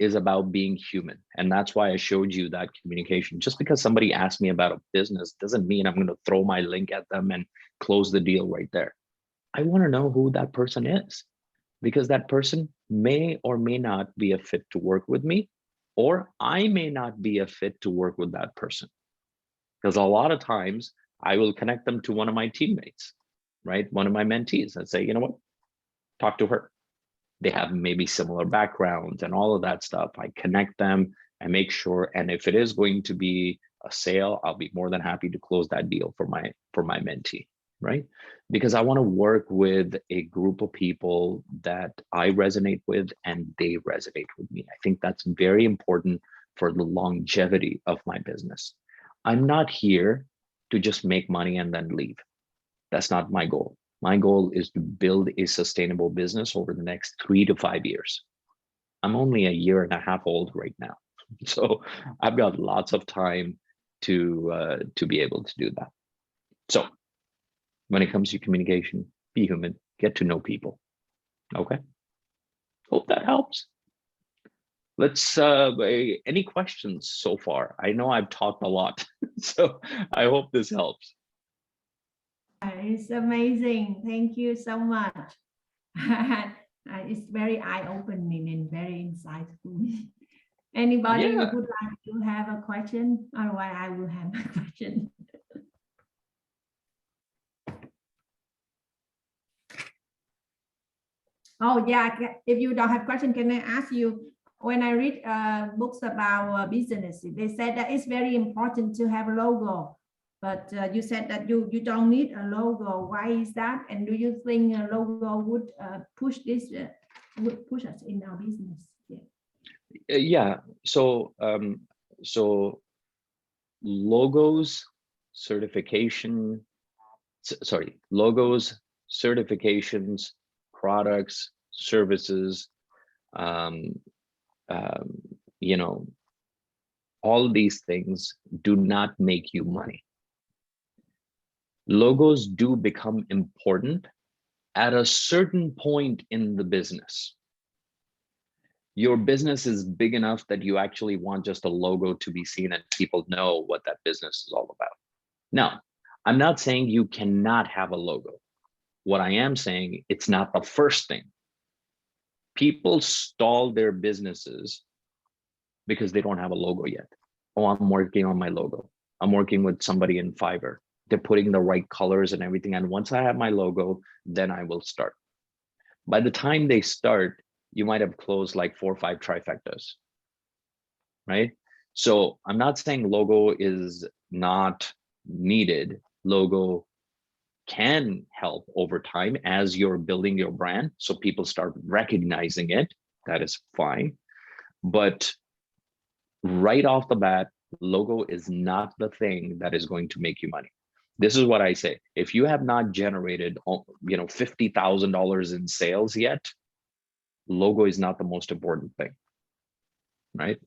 is about being human. And that's why I showed you that communication. Just because somebody asked me about a business doesn't mean I'm going to throw my link at them and close the deal right there. I want to know who that person is, because that person may or may not be a fit to work with me, or I may not be a fit to work with that person. Because a lot of times I will connect them to one of my teammates, right? One of my mentees, and say, you know what, talk to her. They have maybe similar backgrounds and all of that stuff. I connect them and make sure. And if it is going to be a sale, I'll be more than happy to close that deal for my mentee, right? Because I want to work with a group of people that I resonate with and they resonate with me. I think that's very important for the longevity of my business. I'm not here to just make money and then leave. That's not my goal. My goal is to build a sustainable business over the next 3 to 5 years. I'm only a year and a half old right now. So I've got lots of time to be able to do that. So when it comes to communication, be human, get to know people. Okay. Hope that helps. Let's, any questions so far? I know I've talked a lot, so I hope this helps. It's amazing. Thank you so much. It's very eye-opening and very insightful. Anybody would like to have a question? Otherwise, I will have a question. Oh yeah, if you don't have question, can I ask you? When I read books about business, they said that it's very important to have a logo. But you said that you don't need a logo. Why is that? And do you think a logo would push this, would push us in our business? Yeah. So logos, certification, logos, certifications, products, services, all these things do not make you money. Logos do become important at a certain point in the business. Your business is big enough that you actually want just a logo to be seen and people know what that business is all about. Now, I'm not saying you cannot have a logo. What I am saying, it's not the first thing. People stall their businesses because they don't have a logo yet. Oh, I'm working on my logo. I'm working with somebody in Fiverr. They're putting the right colors and everything. And once I have my logo, then I will start. By the time they start, you might have closed like 4 or 5 trifectas, right? So I'm not saying logo is not needed. Logo can help over time as you're building your brand. So people start recognizing it. That is fine. But right off the bat, logo is not the thing that is going to make you money. This is what I say. If you have not generated, $50,000 in sales yet, logo is not the most important thing, right?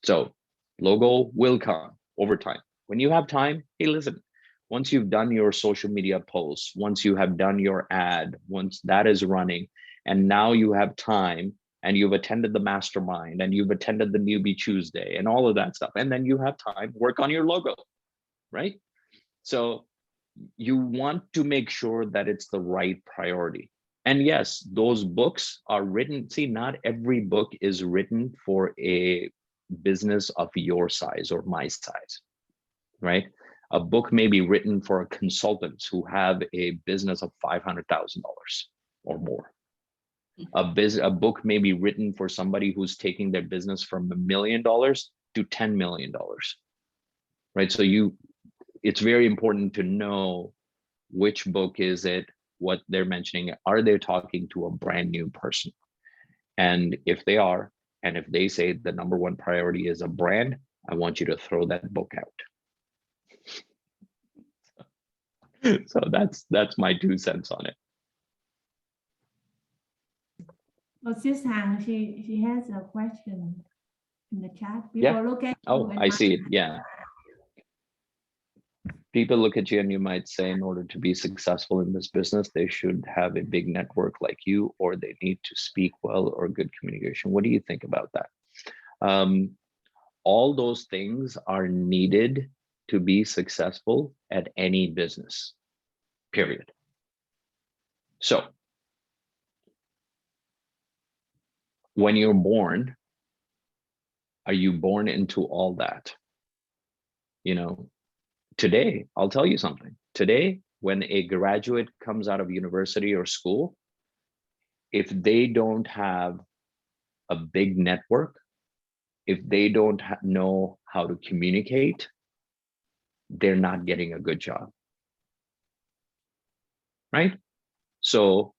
So logo will come over time. When you have time, hey, listen, once you've done your social media posts, once you have done your ad, once that is running, and now you have time and you've attended the mastermind and you've attended the newbie Tuesday and all of that stuff, and then you have time, work on your logo, right? So you want to make sure that it's the right priority. And yes, those books are written. See, not every book is written for a business of your size or my size, right? A book may be written for consultants who have a business of $500,000 or more. A book may be written for somebody who's taking their business from $1 million to $10 million, right? So it's very important to know which book is it, what they're mentioning. Are they talking to a brand new person? And if they are, and if they say the number one priority is a brand, I want you to throw that book out. So that's my 2 cents on it. Well, Sis Hằng, she has a question in the chat. People Yeah. look at Oh, I see it. Yeah. People look at you and you might say, in order to be successful in this business, they should have a big network like you, or they need to speak well or good communication. What do you think about that? All those things are needed to be successful at any business, period. So when you're born, are you born into all that? You know, today, I'll tell you something. Today, when a graduate comes out of university or school, if they don't have a big network, if they don't know how to communicate, they're not getting a good job, right? So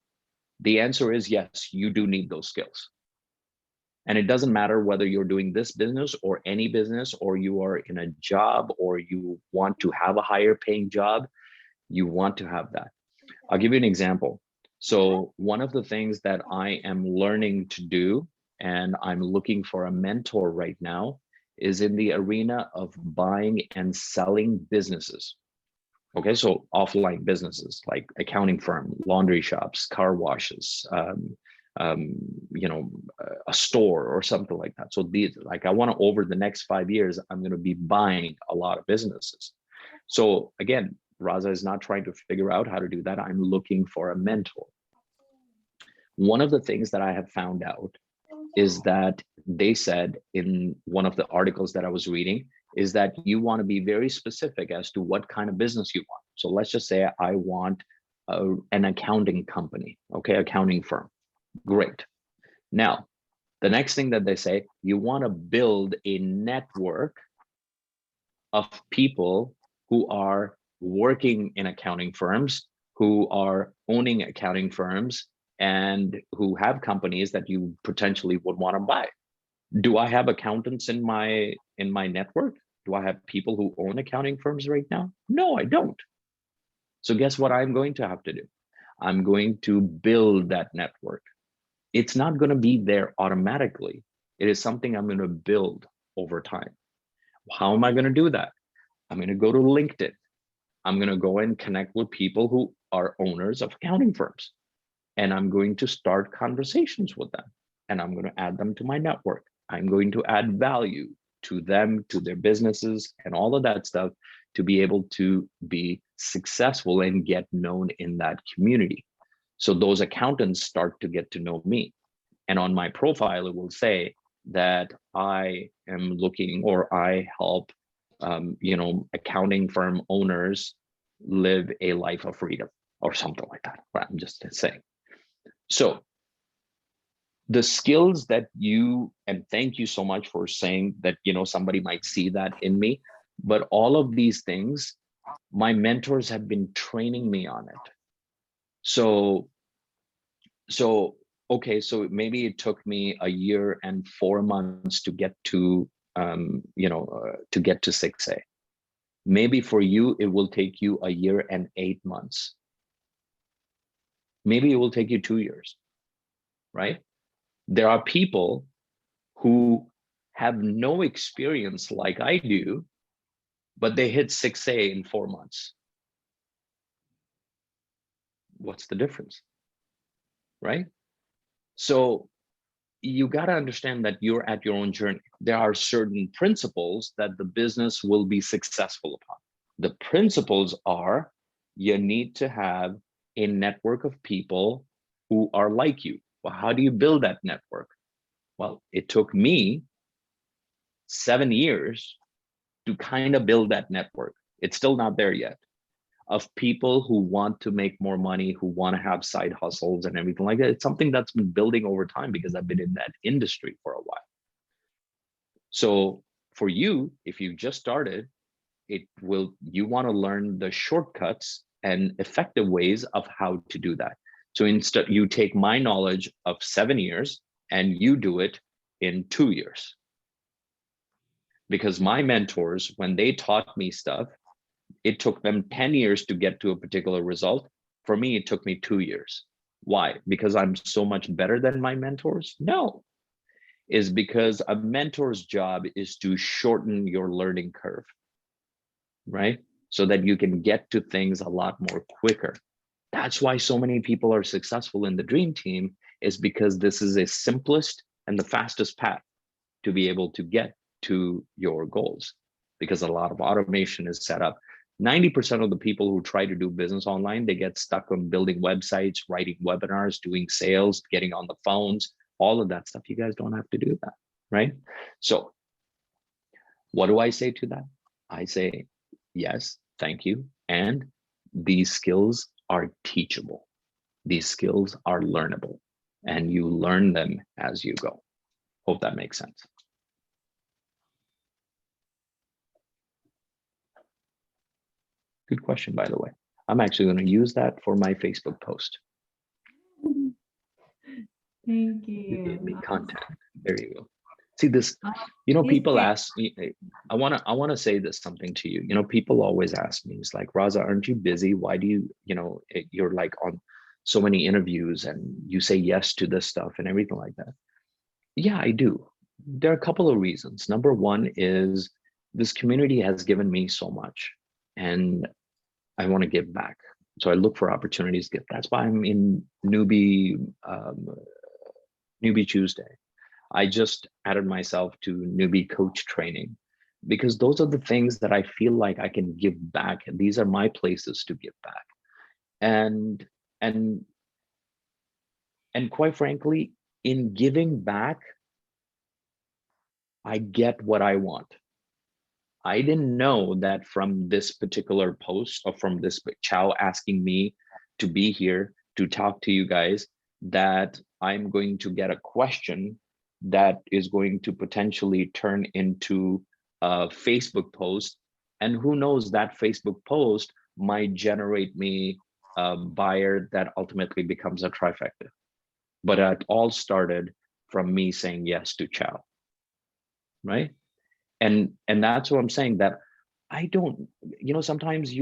the answer is yes, you do need those skills. And it doesn't matter whether you're doing this business or any business, or you are in a job, or you want to have a higher paying job, you want to have that. I'll give you an example. So one of the things that I am learning to do, and I'm looking for a mentor right now, is in the arena of buying and selling businesses. Okay, so offline businesses like accounting firm, laundry shops, car washes, you know, a store or something like that. So these, like, I want to, over the next 5 years, I'm going to be buying a lot of businesses. So again, Raza is not trying to figure out how to do that. I'm looking for a mentor. One of the things that I have found out is that they said in one of the articles that I was reading is that you want to be very specific as to what kind of business you want. So let's just say I want an accounting company, okay, accounting firm. Great. Now, the next thing that they say, you want to build a network of people who are working in accounting firms, who are owning accounting firms, and who have companies that you potentially would want to buy. Do I have accountants in my network? Do I have people who own accounting firms right now? No, I don't. So guess what I'm going to have to do? I'm going to build that network. It's not going to be there automatically. It is something I'm going to build over time. How am I going to do that? I'm going to go to LinkedIn. I'm going to go and connect with people who are owners of accounting firms. And I'm going to start conversations with them. And I'm going to add them to my network. I'm going to add value to them, to their businesses, and all of that stuff to be able to be successful and get known in that community. So those accountants start to get to know me. And on my profile, it will say that I am looking, or I help, you know, accounting firm owners live a life of freedom or something like that. Right? I'm just saying. So the skills that you, and thank you so much for saying that, you know, somebody might see that in me, but all of these things, my mentors have been training me on it. So okay, so maybe it took me 1 year and 4 months to get to, you know, to get to 6A. Maybe for you, it will take you 1 year and 8 months. Maybe it will take you 2 years, right? There are people who have no experience like I do, but they hit 6A in 4 months. What's the difference, right? So you got to understand that you're at your own journey. There are certain principles that the business will be successful upon. The principles are, you need to have a network of people who are like you. Well, how do you build that network? Well, it took me 7 years to kind of build that network. It's still not there yet, of people who want to make more money, who want to have side hustles and everything like that. It's something that's been building over time because I've been in that industry for a while. So for you, if you just started, you want to learn the shortcuts and effective ways of how to do that. So instead, you take my knowledge of 7 years and you do it in 2 years. Because my mentors, when they taught me stuff, it took them 10 years to get to a particular result. For me, it took me 2 years. Why? Because I'm so much better than my mentors? No, is because a mentor's job is to shorten your learning curve, right? So that you can get to things a lot more quicker. That's why so many people are successful in the dream team, is because this is the simplest and the fastest path to be able to get to your goals, because a lot of automation is set up. 90% of the people who try to do business online, they get stuck on building websites, writing webinars, doing sales, getting on the phones, all of that stuff. You guys don't have to do that, right? So what do I say to that? I say, yes, thank you. And these skills are teachable. These skills are learnable, and you learn them as you go. Hope that makes sense. Good question, by the way. I'm actually going to use that for my Facebook post. Thank You you. gave me content. There you go. See this, you know, people ask me, I want to say this something to you. You know, people always ask me, it's like, Raza, aren't you busy? Why do you're like on so many interviews and you say yes to this stuff and everything like that? Yeah, I do. There are a couple of reasons. Number one is this community has given me so much, and I want to give back. So I look for opportunities to give. That's why I'm in Newbie Tuesday. I just added myself to newbie coach training, because those are the things that I feel like I can give back. And these are my places to give back. And quite frankly, in giving back, I get what I want. I didn't know that from this particular post, or from this Chow asking me to be here to talk to you guys, that I'm going to get a question that is going to potentially turn into a Facebook post. And who knows, that Facebook post might generate me a buyer that ultimately becomes a trifecta. But it all started from me saying yes to Chow, right? And that's what I'm saying, that I don't, sometimes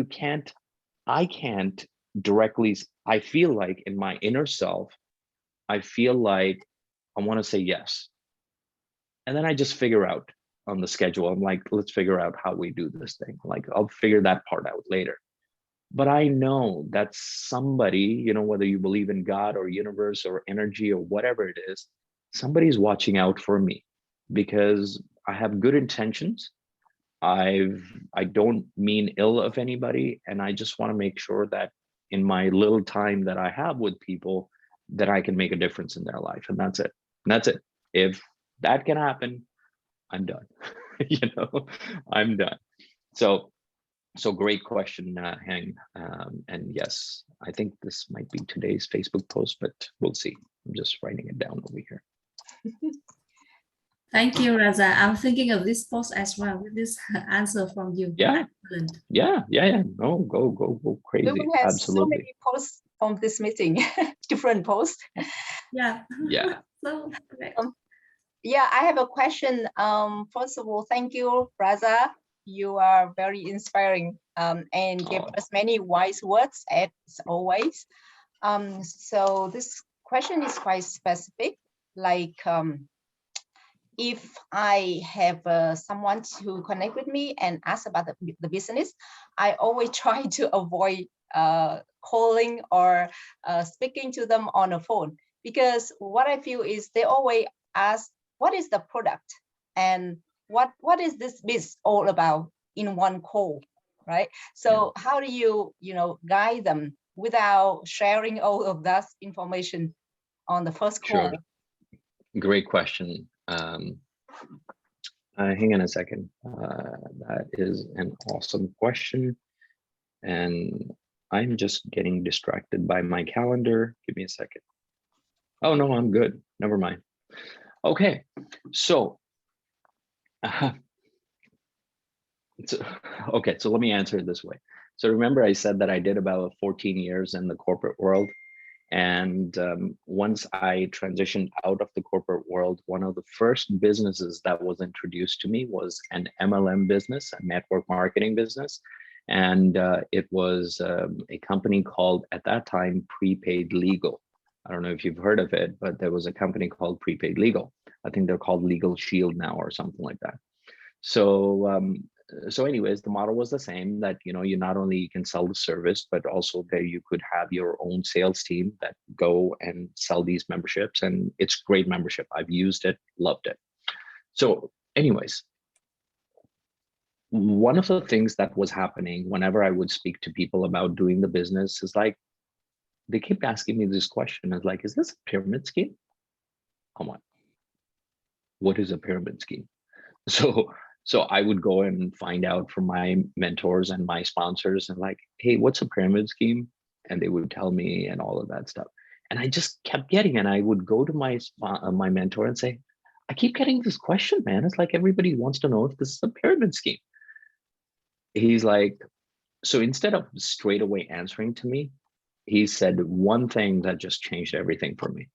I can't directly, I feel like in my inner self, I feel like I want to say yes. And then I just figure out on the schedule, I'm like, let's figure out how we do this thing. Like, I'll figure that part out later. But I know that somebody, whether you believe in God or universe or energy or whatever it is, somebody's watching out for me, because I have good intentions. I don't mean ill of anybody. And I just want to make sure that in my little time that I have with people, that I can make a difference in their life. And that's it. And that's it. If that can happen, I'm done. I'm done. So great question, Hang. And yes, I think this might be today's Facebook post, but we'll see. I'm just writing it down over here. Thank you, Raza. I'm thinking of this post as well with this answer from you. Yeah. Excellent. Yeah. No, go crazy. We have Absolutely. so many posts from this meeting, different posts. Yeah. Yeah. So great. Yeah, I have a question. First of all, thank you, Raza. You are very inspiring and give us many wise words as always. So this question is quite specific. like if I have someone to connect with me and ask about the business, I always try to avoid calling or speaking to them on the phone, because what I feel is they always ask, what is the product and what is this biz all about in one call, right? So how do you guide them without sharing all of that information on the first call? Sure. Great question. Hang on a second. That is an awesome question. And I'm just getting distracted by my calendar. Give me a second. Oh, no, I'm good. Never mind. Okay, so, okay, so let me answer it this way. So remember I said that I did about 14 years in the corporate world. And once I transitioned out of the corporate world, one of the first businesses that was introduced to me was an MLM business, a network marketing business. And it was a company called, at that time, Prepaid Legal. I don't know if you've heard of it, but there was a company called Prepaid Legal. I think they're called Legal Shield now or something like that. So, so anyways, the model was the same, that, you know, you not only can sell the service, but also there you could have your own sales team that go and sell these memberships. And it's great membership. I've used it, loved it. So anyways, one of the things that was happening whenever I would speak to people about doing the business is like, they keep asking me this question, is like, is this a pyramid scheme? Come on. What is a pyramid scheme? So I would go and find out from my mentors and my sponsors and like, hey, what's a pyramid scheme? And they would tell me and all of that stuff. And I just kept getting, and I would go to my mentor and say, I keep getting this question, man. It's like everybody wants to know if this is a pyramid scheme. He's like, so instead of straight away answering to me, he said one thing that just changed everything for me.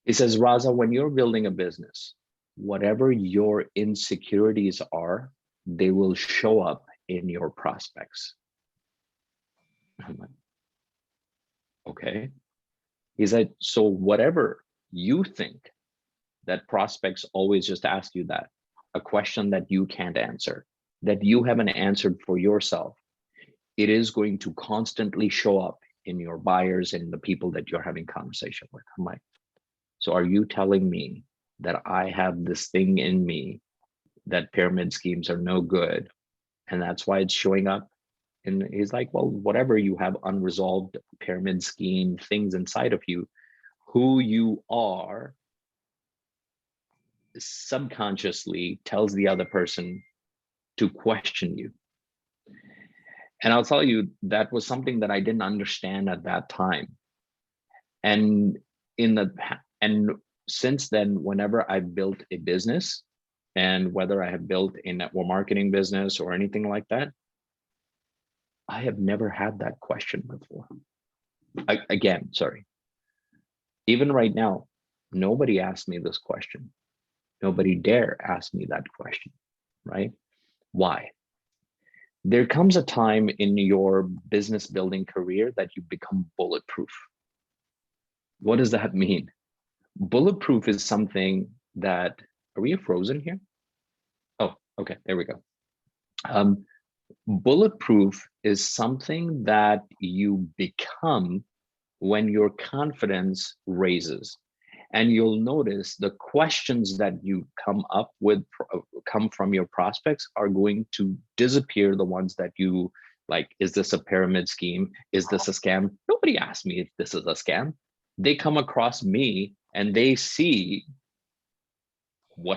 He says, Raza, when you're building a business, whatever your insecurities are, they will show up in your prospects. I'm like, okay. He said, so whatever you think that prospects always just ask you that, a question that you can't answer, that you haven't answered for yourself, it is going to constantly show up in your buyers and the people that you're having conversation with. I'm like, so are you telling me that I have this thing in me that pyramid schemes are no good, and that's why it's showing up? And he's like, well, whatever you have unresolved pyramid scheme things inside of you, who you are subconsciously tells the other person to question you. And I'll tell you, that was something that I didn't understand at that time. And since then, whenever I built a business, and whether I have built a network marketing business or anything like that, I have never had that question before. Again, sorry. Even right now, nobody asked me this question. Nobody dare ask me that question, right? Why? There comes a time in your business building career that you become bulletproof. What does that mean? Bulletproof is something that, are we frozen here? Oh, okay, there we go. Bulletproof is something that you become when your confidence raises. And you'll notice the questions that you come up with, come from your prospects, are going to disappear. The ones that you like, is this a pyramid scheme? Is this a scam? Nobody asked me if this is a scam. They come across me and they see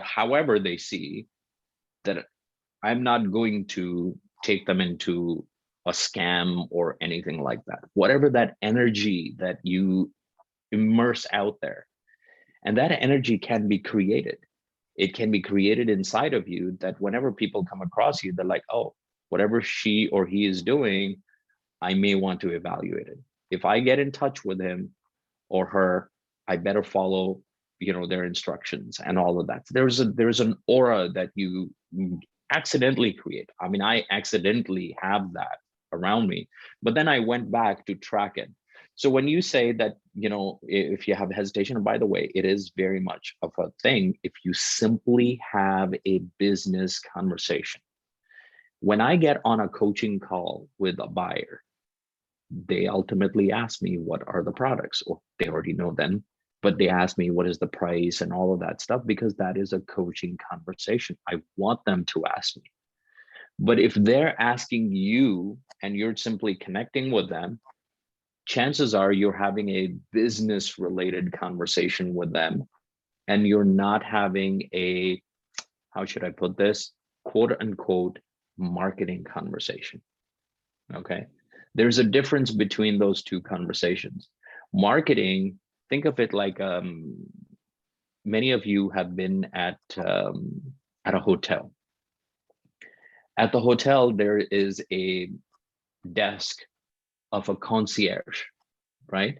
however they see that I'm not going to take them into a scam or anything like that. Whatever that energy that you immerse out there, and that energy can be created. It can be created inside of you, that whenever people come across you, they're like, oh, whatever she or he is doing, I may want to evaluate it. If I get in touch with him or her, I better follow, their instructions and all of that. There's an aura that you accidentally create. I mean, I accidentally have that around me, but then I went back to track it. So when you say that, you know, if you have hesitation, and by the way, it is very much of a thing if you simply have a business conversation. When I get on a coaching call with a buyer, they ultimately ask me what are the products, or they already know them, but they ask me what is the price and all of that stuff, because that is a coaching conversation. I want them to ask me. But if they're asking you and you're simply connecting with them, chances are you're having a business related conversation with them, and you're not having a, how should I put this, quote unquote, marketing conversation. Okay. There's a difference between those two conversations. Marketing, think of it like many of you have been at a hotel. At the hotel, there is a desk of a concierge, right?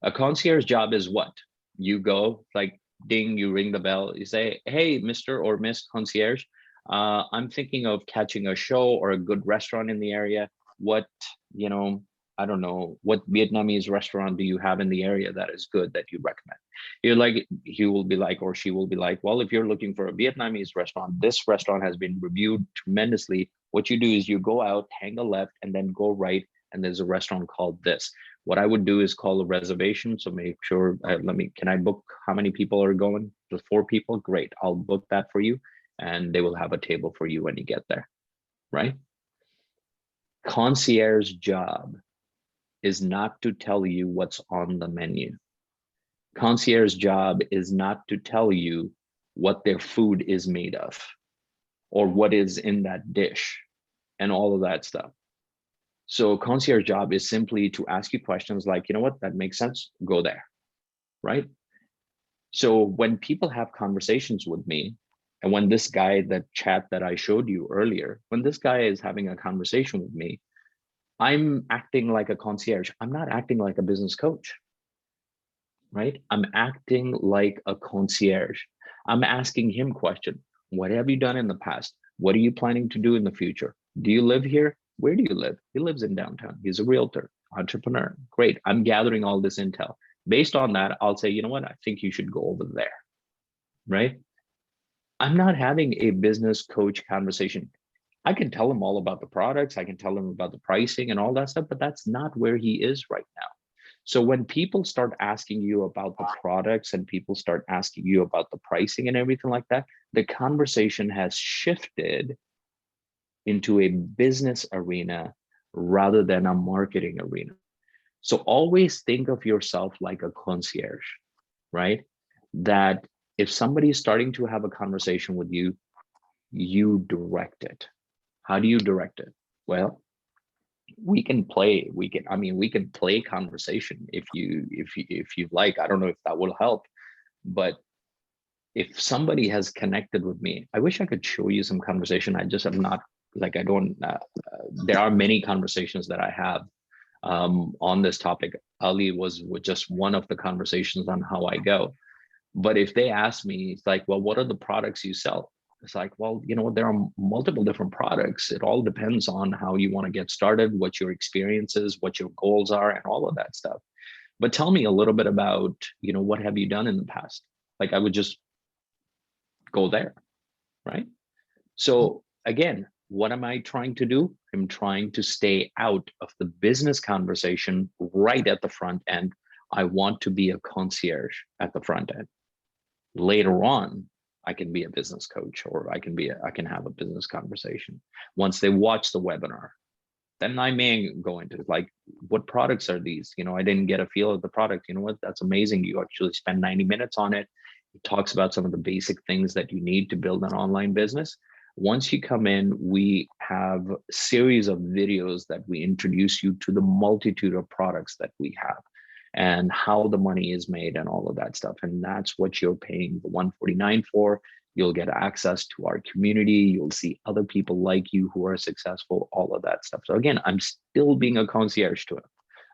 A concierge job is what? You go, like, ding, you ring the bell, you say, hey, Mr. or Miss Concierge, I'm thinking of catching a show or a good restaurant in the area. What, you know, I don't know, what Vietnamese restaurant do you have in the area that is good that you recommend? You're like, he will be like, or she will be like, well, if you're looking for a Vietnamese restaurant, this restaurant has been reviewed tremendously. What you do is you go out, hang a left, and then go right, and there's a restaurant called this. What I would do is call a reservation. So make sure, can I book how many people are going? Just 4 people? Great, I'll book that for you. And they will have a table for you when you get there, right? Concierge job is not to tell you what's on the menu. Concierge job is not to tell you what their food is made of or what is in that dish and all of that stuff. So concierge job is simply to ask you questions like, you know what, that makes sense, go there, right? So when people have conversations with me, and when this guy, that chat that I showed you earlier, when this guy is having a conversation with me, I'm acting like a concierge. I'm not acting like a business coach, right? I'm acting like a concierge. I'm asking him question. What have you done in the past? What are you planning to do in the future? Do you live here? Where do you live? He lives in downtown. He's a realtor, entrepreneur. Great. I'm gathering all this intel. Based on that, I'll say, you know what? I think you should go over there, right? I'm not having a business coach conversation. I can tell him all about the products. I can tell him about the pricing and all that stuff, but that's not where he is right now. So when people start asking you about the products and people start asking you about the pricing and everything like that, the conversation has shifted into a business arena rather than a marketing arena. So always think of yourself like a concierge, right? That if somebody is starting to have a conversation with you, you direct it. How do you direct it? Well, we can play conversation if you like. I don't know if that will help, but if somebody has connected with me, I wish I could show you some conversation. I just am not, like, I don't, there are many conversations that I have on this topic. Ali was just one of the conversations on how I go. But if they ask me, it's like, well, what are the products you sell? It's like, well, you know, there are multiple different products. It all depends on how you want to get started, what your experience is, what your goals are, and all of that stuff. But tell me a little bit about, you know, what have you done in the past? Like, I would just go there, right? So again, what am I trying to do? I'm trying to stay out of the business conversation right at the front end. I want to be a concierge at the front end. Later on, I can be a business coach, or I can have a business conversation. Once they watch the webinar, then I may go into like, what products are these? You know, I didn't get a feel of the product. You know what? That's amazing. You actually spend 90 minutes on it. It talks about some of the basic things that you need to build an online business. Once you come in, we have a series of videos that we introduce you to the multitude of products that we have and how the money is made and all of that stuff. And that's what you're paying the $149 for. You'll get access to our community. You'll see other people like you who are successful, all of that stuff. So again, I'm still being a concierge to him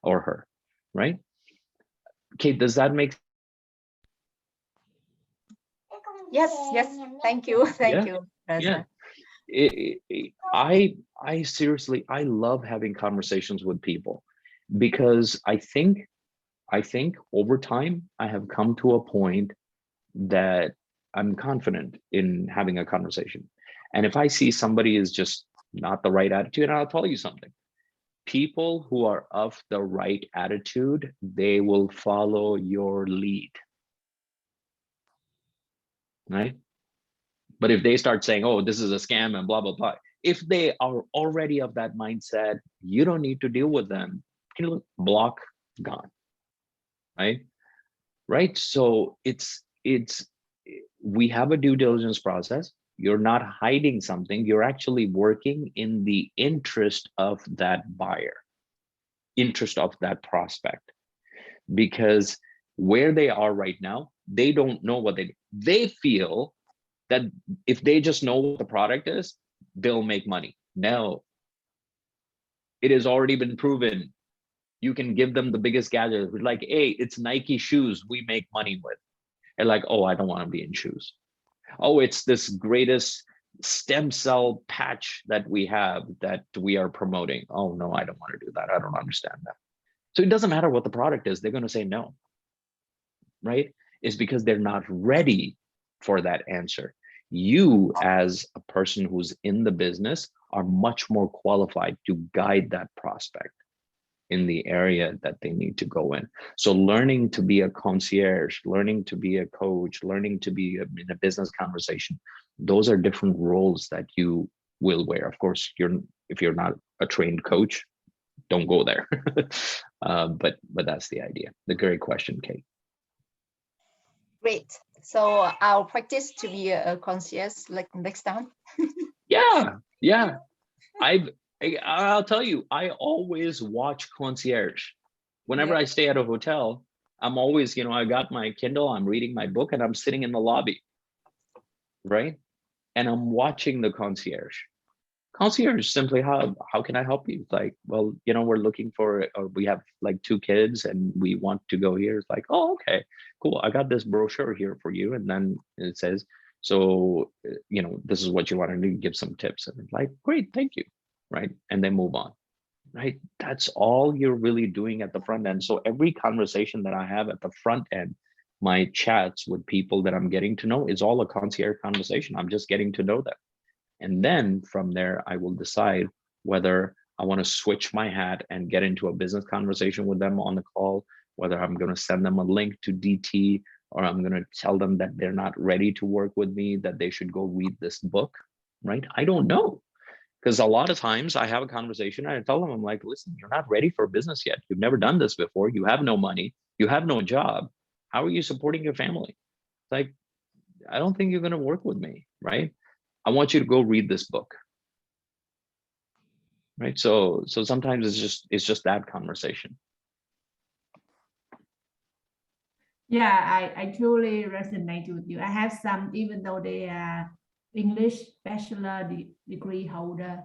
or her, right? Okay, does that make sense? Yes, thank you. Thank you, Raza. Yeah. I seriously, I love having conversations with people, because I think over time, I have come to a point that I'm confident in having a conversation. And if I see somebody is just not the right attitude, I'll tell you something. People who are of the right attitude, they will follow your lead, right? But if they start saying, oh, this is a scam and blah, blah, blah, if they are already of that mindset, you don't need to deal with them. Block, gone, right? Right. So we have a due diligence process. You're not hiding something. You're actually working in the interest of that buyer, interest of that prospect, because where they are right now, they don't know what they feel that if they just know what the product is, they'll make money. No, it has already been proven. You can give them the biggest gadget, like, hey, it's Nike shoes we make money with. And like, oh, I don't want to be in shoes. Oh, it's this greatest stem cell patch that we have that we are promoting. Oh no, I don't want to do that. I don't understand that. So it doesn't matter what the product is, they're going to say no, right? It's because they're not ready for that answer. You, as a person who's in the business, are much more qualified to guide that prospect in the area that they need to go in. So learning to be a concierge, learning to be a coach, learning to be in a business conversation, those are different roles that you will wear. Of course, if you're not a trained coach, don't go there. But that's the idea. The great question, Kate. Great. So I'll practice to be a concierge like next time. Yeah. I'll tell you, I always watch concierge. Whenever I stay at a hotel, I'm always, I got my Kindle, I'm reading my book, and I'm sitting in the lobby, right? And I'm watching the concierge. Concierge simply, how can I help you? Like, well, we're looking for, we have like 2 kids and we want to go here. It's like, oh, okay, cool. I got this brochure here for you. And then it says, so, this is what you want to do, give some tips. And it's like, great, thank you. Right. And then move on. Right. That's all you're really doing at the front end. So every conversation that I have at the front end, my chats with people that I'm getting to know, is all a concierge conversation. I'm just getting to know them. And then from there, I will decide whether I want to switch my hat and get into a business conversation with them on the call, whether I'm going to send them a link to DT, or I'm going to tell them that they're not ready to work with me, that they should go read this book. Right. I don't know. Because a lot of times I have a conversation and I tell them, I'm like, listen, you're not ready for business yet. You've never done this before. You have no money. You have no job. How are you supporting your family? It's like, I don't think you're going to work with me, right? I want you to go read this book. Right. So sometimes it's just that conversation. Yeah, I truly resonate with you. I have some, even though they are English bachelor degree holder,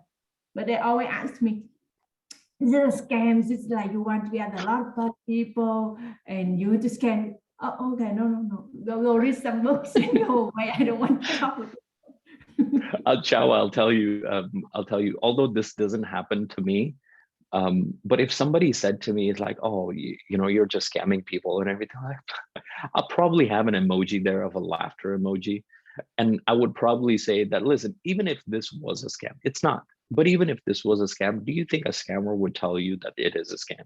but they always ask me, is it a scam? Is it like you want to get a lot of people and you just can, oh, okay, no. Go read some books and go away. I don't want to talk with you. I'll tell you, although this doesn't happen to me, but if somebody said to me, it's like, oh, you're just scamming people and everything, I'll probably have an emoji there of a laughter emoji. And I would probably say that, listen, even if this was a scam, it's not, but even if this was a scam, do you think a scammer would tell you that it is a scam?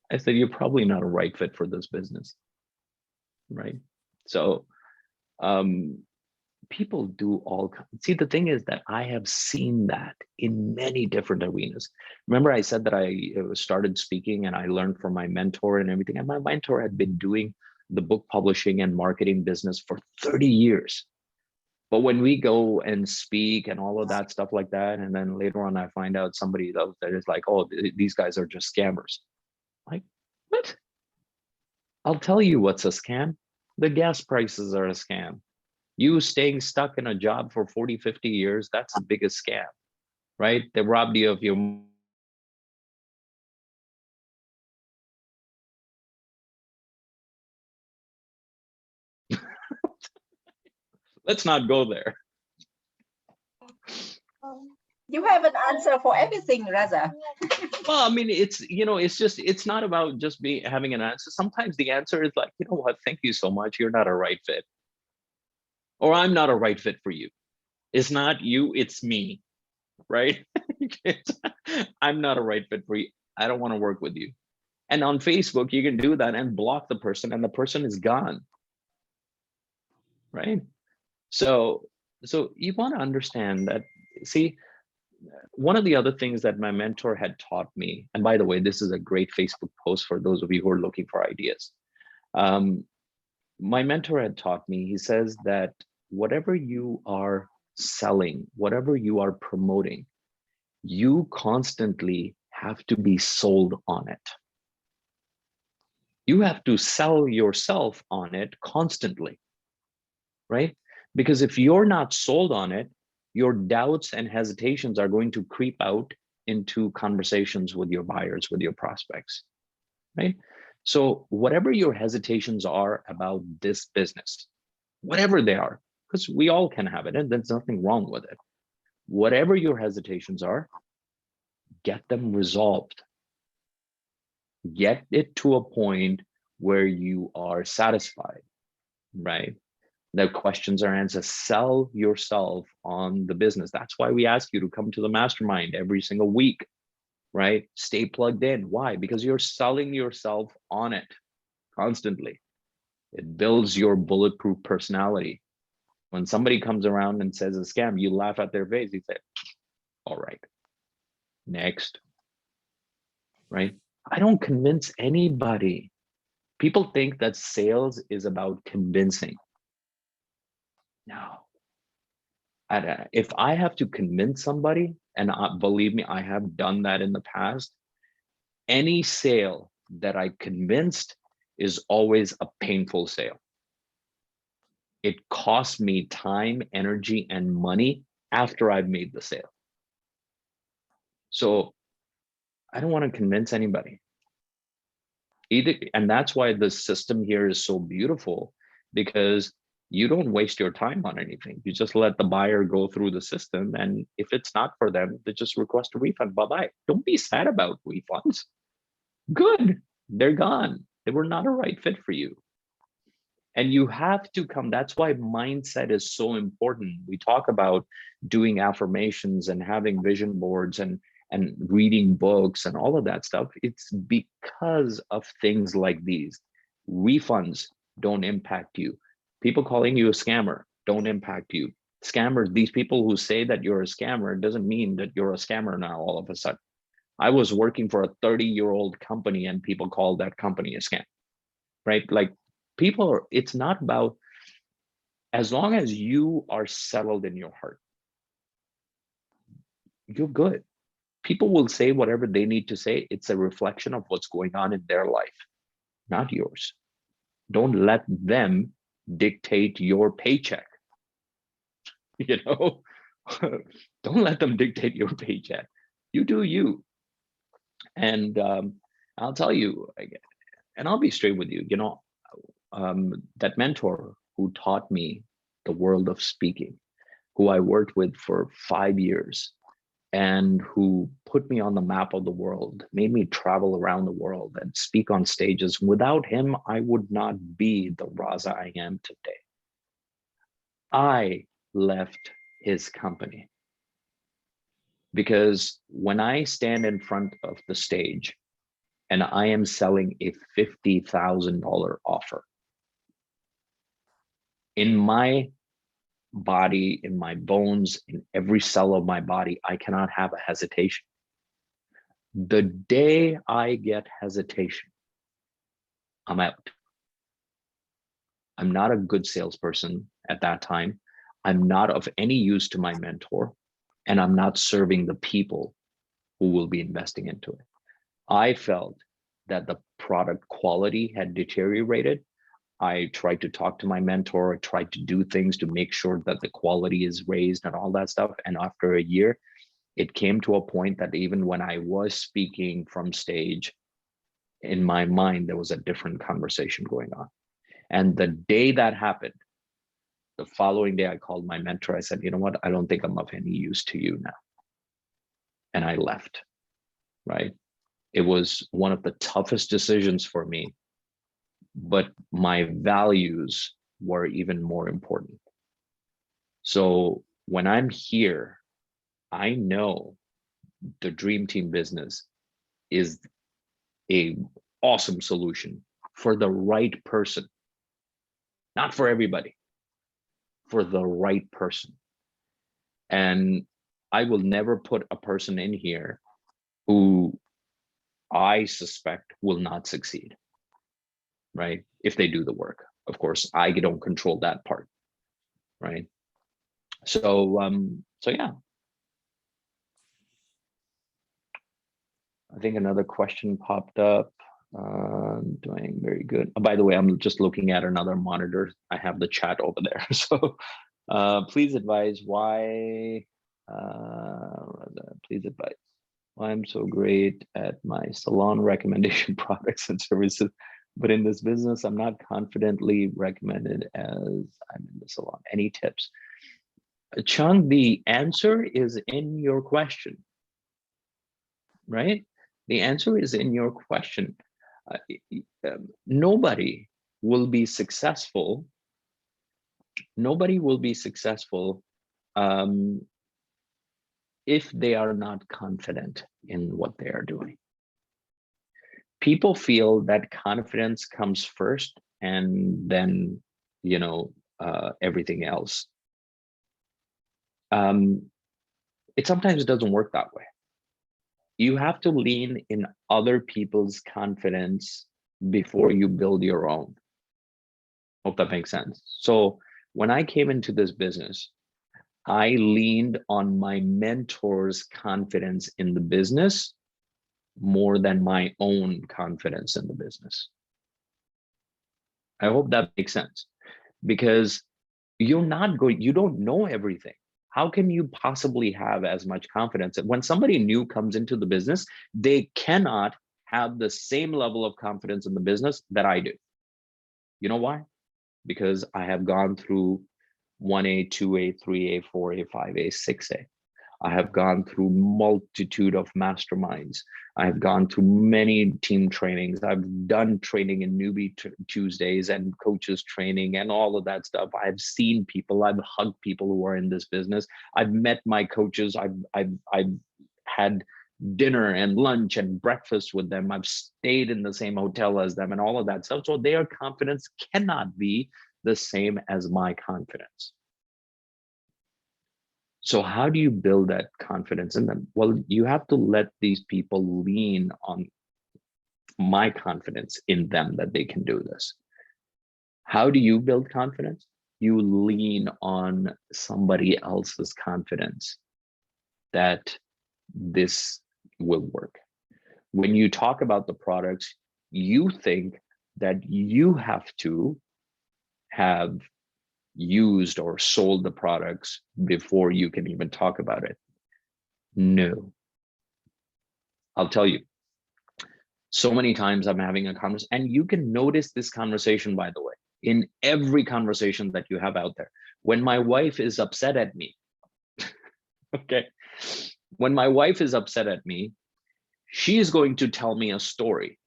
I said, you're probably not a right fit for this business. Right. So, people do see, the thing is that I have seen that in many different arenas. Remember I said that I started speaking and I learned from my mentor and everything, and my mentor had been doing the book publishing and marketing business for 30 years. But when we go and speak and all of that stuff like that, and then later on I find out somebody else that is like, oh, these guys are just scammers. Like, what? I'll tell you what's a scam. The gas prices are a scam. You staying stuck in a job for 40, 50 years, that's the biggest scam, right? They robbed you of your let's not go there. You have an answer for everything, Raza. Well, I mean, it's, it's not about just having an answer. Sometimes the answer is like, you know what, thank you so much, you're not a right fit. Or I'm not a right fit for you. It's not you, it's me, right? I'm not a right fit for you. I don't want to work with you. And on Facebook, you can do that and block the person, and the person is gone, right? So you want to understand that. See, one of the other things that my mentor had taught me, and by the way, this is a great Facebook post for those of you who are looking for ideas. My mentor had taught me, he says that whatever you are selling, whatever you are promoting, you constantly have to be sold on it. You have to sell yourself on it constantly, right? Because if you're not sold on it, your doubts and hesitations are going to creep out into conversations with your buyers, with your prospects, right? So whatever your hesitations are about this business, whatever they are, because we all can have it and there's nothing wrong with it. Whatever your hesitations are, get them resolved. Get it to a point where you are satisfied, right? The questions are answered. Sell yourself on the business. That's why we ask you to come to the mastermind every single week, right? Stay plugged in. Why? Because you're selling yourself on it constantly. It builds your bulletproof personality. When somebody comes around and says a scam, you laugh at their face. You say, all right, next, right? I don't convince anybody. People think that sales is about convincing. No. If I have to convince somebody, and believe me, I have done that in the past, any sale that I convinced is always a painful sale. It costs me time, energy, and money after I've made the sale. So I don't want to convince anybody. And that's why the system here is so beautiful, because you don't waste your time on anything. You just let the buyer go through the system, and if it's not for them, they just request a refund. Bye-bye. Don't be sad about refunds. Good, they're gone. They were not a right fit for you. And you have to come, that's why mindset is so important. We talk about doing affirmations and having vision boards and reading books and all of that stuff. It's because of things like these. Refunds don't impact you. People calling you a scammer don't impact you. Scammers, these people who say that you're a scammer, doesn't mean that you're a scammer now all of a sudden. I was working for a 30-year-old company and people called that company a scam, right? Like people are, it's not about, as long as you are settled in your heart, you're good. People will say whatever they need to say. It's a reflection of what's going on in their life, not yours. Don't let them dictate your paycheck. You know, don't let them dictate your paycheck. You do you. And I'll tell you, and I'll be straight with you, you know, that mentor who taught me the world of speaking, who I worked with for 5 years, and who put me on the map of the world, made me travel around the world and speak on stages. Without him, I would not be the Raza I am today. I left his company because when I stand in front of the stage and I am selling a $50,000 offer, in my body, in my bones, in every cell of my body, I cannot have a hesitation. The day I get hesitation, I'm out. I'm not a good salesperson at that time. I'm not of any use to my mentor, and I'm not serving the people who will be investing into it. I felt that the product quality had deteriorated. I tried to talk to my mentor, I tried to do things to make sure that the quality is raised and all that stuff. And after a year, it came to a point that even when I was speaking from stage, in my mind, there was a different conversation going on. And the day that happened, the following day, I called my mentor. I said, you know what? I don't think I'm of any use to you now. And I left, right? It was one of the toughest decisions for me, but my values were even more important. So when I'm here, I know the Dream Team business is a awesome solution for the right person, not for everybody, for the right person. And I will never put a person in here who I suspect will not succeed, right? If they do the work. Of course, I don't control that part, right? So yeah. I think another question popped up. Doing very good. Oh, by the way, I'm just looking at another monitor. I have the chat over there. So please advise why, please advise why I'm so great at my salon recommendation products and services, but in this business, I'm not confidently recommended as I'm in the salon. Any tips? Chung, the answer is in your question, right? The answer is in your question. Nobody will be successful. Nobody will be successful if they are not confident in what they are doing. People feel that confidence comes first and then, you know, everything else. It sometimes doesn't work that way. You have to lean in other people's confidence before you build your own. Hope that makes sense. So when I came into this business, I leaned on my mentor's confidence in the business more than my own confidence in the business. I hope that makes sense, because you don't know everything. How can you possibly have as much confidence? When somebody new comes into the business, they cannot have the same level of confidence in the business that I do. You know why? Because I have gone through 1A, 2A, 3A, 4A, 5A, 6A. I have gone through multitude of masterminds. I have gone through many team trainings. I've done training in newbie Tuesdays and coaches training and all of that stuff. I've seen people, I've hugged people who are in this business. I've met my coaches. I've had dinner and lunch and breakfast with them. I've stayed in the same hotel as them and all of that stuff. So their confidence cannot be the same as my confidence. So how do you build that confidence in them? Well, you have to let these people lean on my confidence in them that they can do this. How do you build confidence? You lean on somebody else's confidence that this will work. When you talk about the products, you think that you have to have used or sold the products before you can even talk about it. No. I'll tell you, so many times I'm having a conversation, and you can notice this conversation, by the way, in every conversation that you have out there. When my wife is upset at me, okay, when my wife is upset at me, she is going to tell me a story.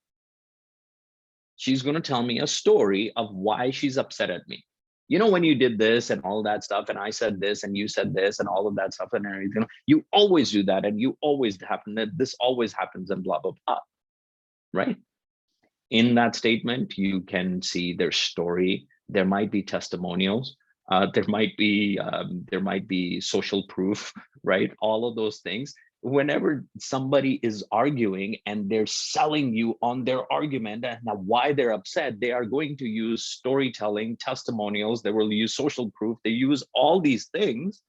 She's going to tell me a story of why she's upset at me. You know, when you did this and all that stuff, and I said this and you said this and all of that stuff and everything, you always do that, and you always happen that this always happens and blah, blah, blah, right? In that statement, you can see their story. There might be testimonials. There might be social proof, right? All of those things. Whenever somebody is arguing and they're selling you on their argument and why they're upset, they are going to use storytelling, testimonials, they will use social proof, they use all these things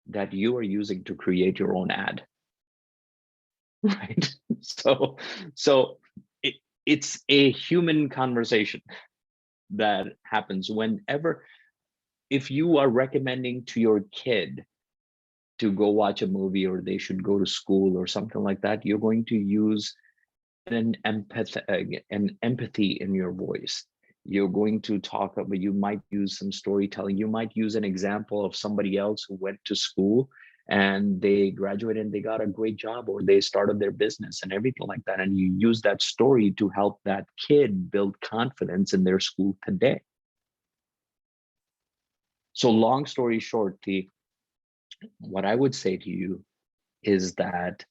that you are using to create your own ad, right? So it's a human conversation that happens whenever, if you are recommending to your kid to go watch a movie, or they should go to school or something like that, you're going to use an empathy in your voice. You're going to talk about, you might use some storytelling. You might use an example of somebody else who went to school and they graduated and they got a great job, or they started their business and everything like that. And you use that story to help that kid build confidence in their school today. So long story short, what I would say to you is that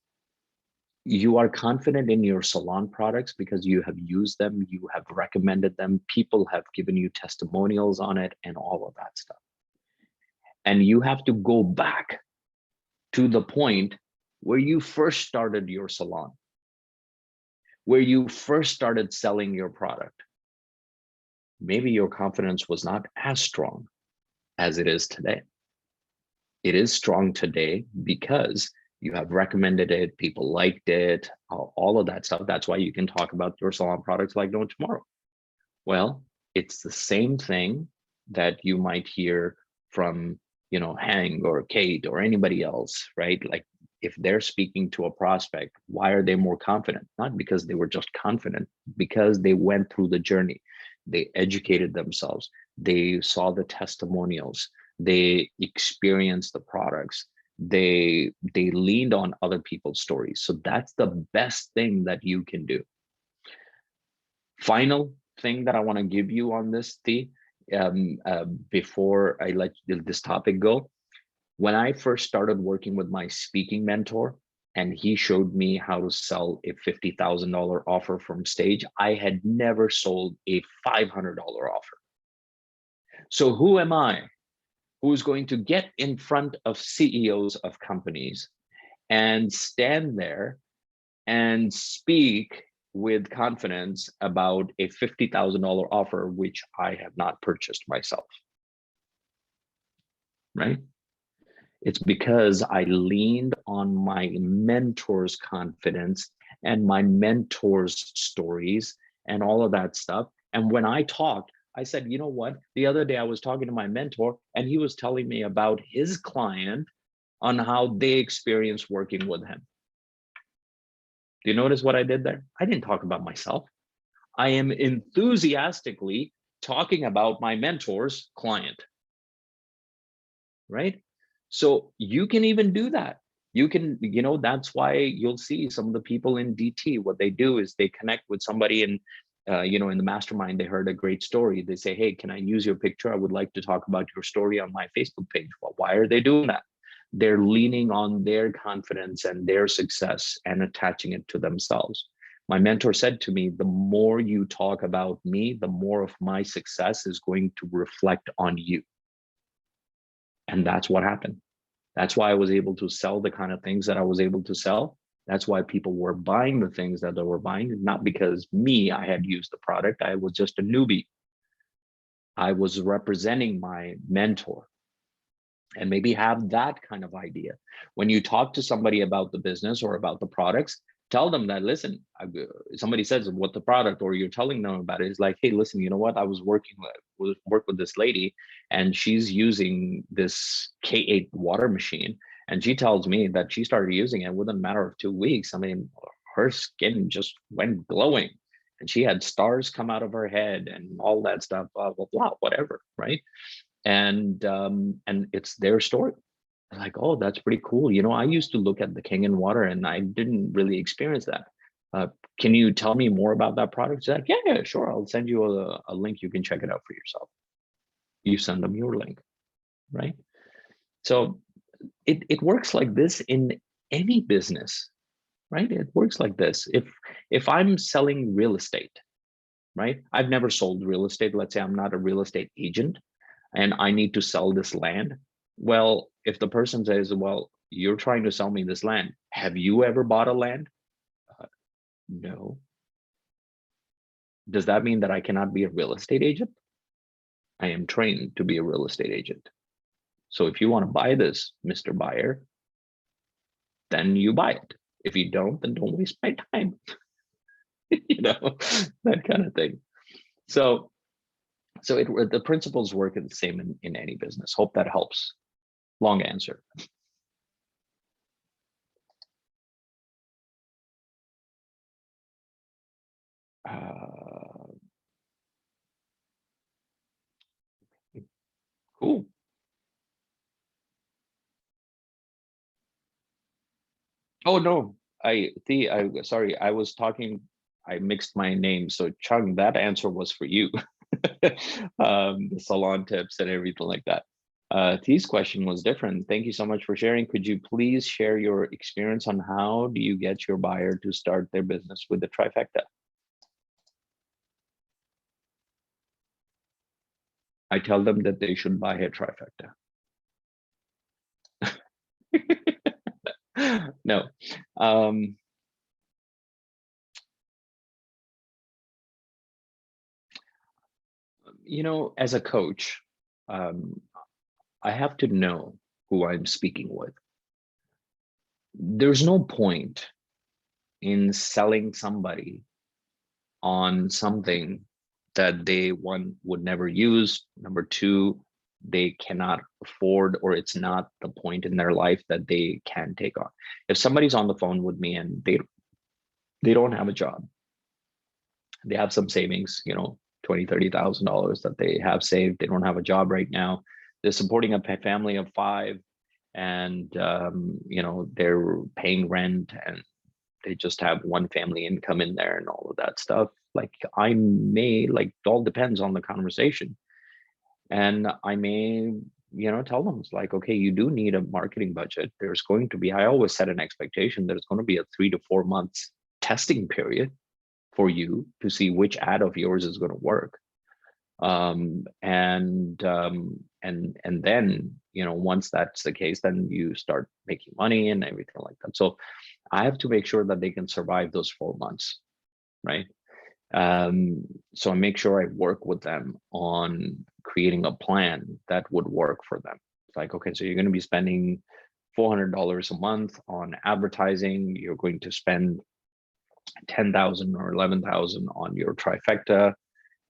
you are confident in your salon products because you have used them, you have recommended them, people have given you testimonials on it and all of that stuff. And you have to go back to the point where you first started your salon, where you first started selling your product. Maybe your confidence was not as strong as it is today. It is strong today because you have recommended it, people liked it, all of that stuff. That's why you can talk about your salon products like no tomorrow. Well, it's the same thing that you might hear from, Hank or Kate or anybody else, right? Like if they're speaking to a prospect, why are they more confident? Not because they were just confident, because they went through the journey. They educated themselves. They saw the testimonials. They experienced the products. They leaned on other people's stories. So that's the best thing that you can do. Final thing that I want to give you on this, before I let this topic go. When I first started working with my speaking mentor, and he showed me how to sell a $50,000 offer from stage, I had never sold a $500 offer. So who am I, who's going to get in front of CEOs of companies and stand there and speak with confidence about a $50,000 offer, which I have not purchased myself, right? It's because I leaned on my mentor's confidence and my mentor's stories and all of that stuff. And when I talked, I said, you know what? The other day I was talking to my mentor and he was telling me about his client on how they experienced working with him. Do you notice what I did there? I didn't talk about myself. I am enthusiastically talking about my mentor's client, right? So you can even do that. You can, that's why you'll see some of the people in DT, what they do is they connect with somebody in, in the mastermind, they heard a great story. They say, hey, can I use your picture? I would like to talk about your story on my Facebook page. Well, why are they doing that? They're leaning on their confidence and their success and attaching it to themselves. My mentor said to me, the more you talk about me, the more of my success is going to reflect on you. And that's what happened. That's why I was able to sell the kind of things that I was able to sell. That's why people were buying the things that they were buying, not because I had used the product. I was just a newbie. I was representing my mentor. And maybe have that kind of idea. When you talk to somebody about the business or about the products, tell them that, listen, somebody says what the product, or you're telling them about it, is like, hey, listen, you know what? I was work with this lady and she's using this K8 water machine. And she tells me that she started using it within a matter of 2 weeks. I mean, her skin just went glowing and she had stars come out of her head and all that stuff, blah, blah, blah, whatever, right? And it's their story. Like, oh, that's pretty cool. I used to look at the Kangen water and I didn't really experience that. Can you tell me more about that product? She's like, yeah, sure. I'll send you a link. You can check it out for yourself. You send them your link, right? So it works like this in any business, right? It works like this. If I'm selling real estate, right? I've never sold real estate. Let's say I'm not a real estate agent and I need to sell this land. Well, if the person says, well, you're trying to sell me this land, have you ever bought a land? No. Does that mean that I cannot be a real estate agent? I am trained to be a real estate agent. So if you want to buy this, Mr. Buyer, then you buy it. If you don't, then don't waste my time. That kind of thing. So the principles work the same in any business. Hope that helps. Long answer. Cool. Oh no, sorry, I was talking, I mixed my name. So Chung, that answer was for you. The salon tips and everything like that. Thi's question was different. Thank you so much for sharing. Could you please share your experience on how do you get your buyer to start their business with the trifecta? I tell them that they should buy a trifecta. No. You know, as a coach, I have to know who I'm speaking with. There's no point in selling somebody on something that they, one, would never use. Number two, they cannot afford, or it's not the point in their life that they can take on. If somebody's on the phone with me and they don't have a job, they have some savings, you know, $20,000-$30,000 that they have saved. They don't have a job right now. They're supporting a family of 5, and you know, they're paying rent, and they just have one family income in there and all of that stuff. Like, I may, like, it all depends on the conversation, and I may, you know, tell them, it's like, okay, you do need a marketing budget. There's going to be, I always set an expectation that it's going to be a 3 to 4 months testing period for you to see which ad of yours is going to work. And then, you know, once that's the case, then you start making money and everything like that. So I have to make sure that they can survive those 4 months, right? So I make sure I work with them on creating a plan that would work for them. It's like, okay, so you're going to be spending $400 a month on advertising. You're going to spend 10,000 or 11,000 on your trifecta,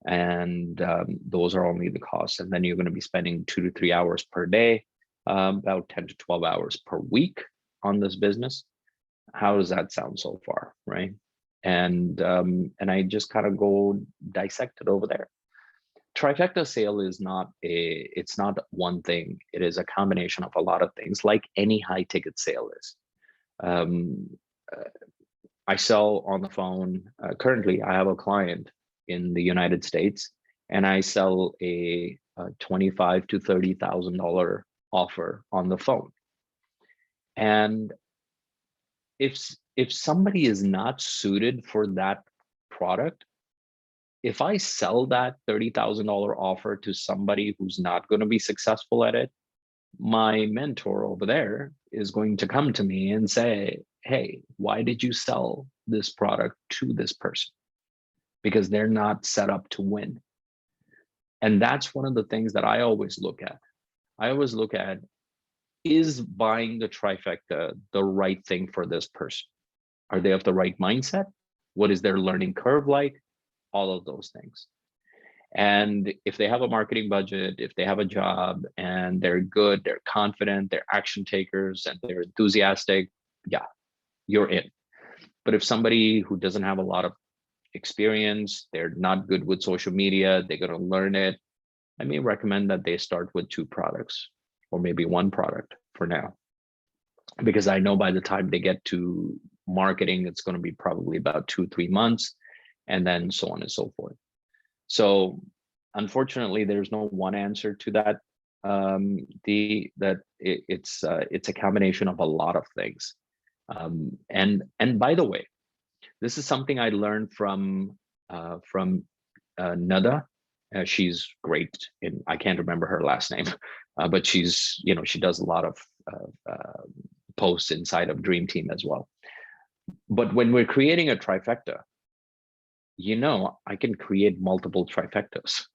and those are only the costs. And then you're going to be spending 2 to 3 hours per day, about 10 to 12 hours per week on this business. How does that sound so far, right? And I just kind of go dissect it over there. Trifecta sale is not it's not one thing. It is a combination of a lot of things, like any high ticket sale is. I sell on the phone. Currently, I have a client in the United States, and I sell a $25,000 to $30,000 offer on the phone. And if somebody is not suited for that product, if I sell that $30,000 offer to somebody who's not going to be successful at it, my mentor over there is going to come to me and say, hey, why did you sell this product to this person? Because they're not set up to win. And that's one of the things that I always look at. I always look at, is buying the trifecta the right thing for this person? Are they of the right mindset? What is their learning curve like? All of those things. And if they have a marketing budget, if they have a job and they're good, they're confident, they're action takers, and they're enthusiastic, yeah, you're in. But if somebody who doesn't have a lot of experience, they're not good with social media, they're going to learn it, I may recommend that they start with 2 products or maybe 1 product for now. Because I know by the time they get to marketing, it's going to be probably about 2-3 months, and then so on and so forth. So unfortunately, there's no one answer to that. It's a combination of a lot of things. And by the way, this is something I learned from Nada. She's great, and I can't remember her last name, but she's, you know, she does a lot of posts inside of Dream Team as well. But when we're creating a trifecta, you know, I can create multiple trifectas,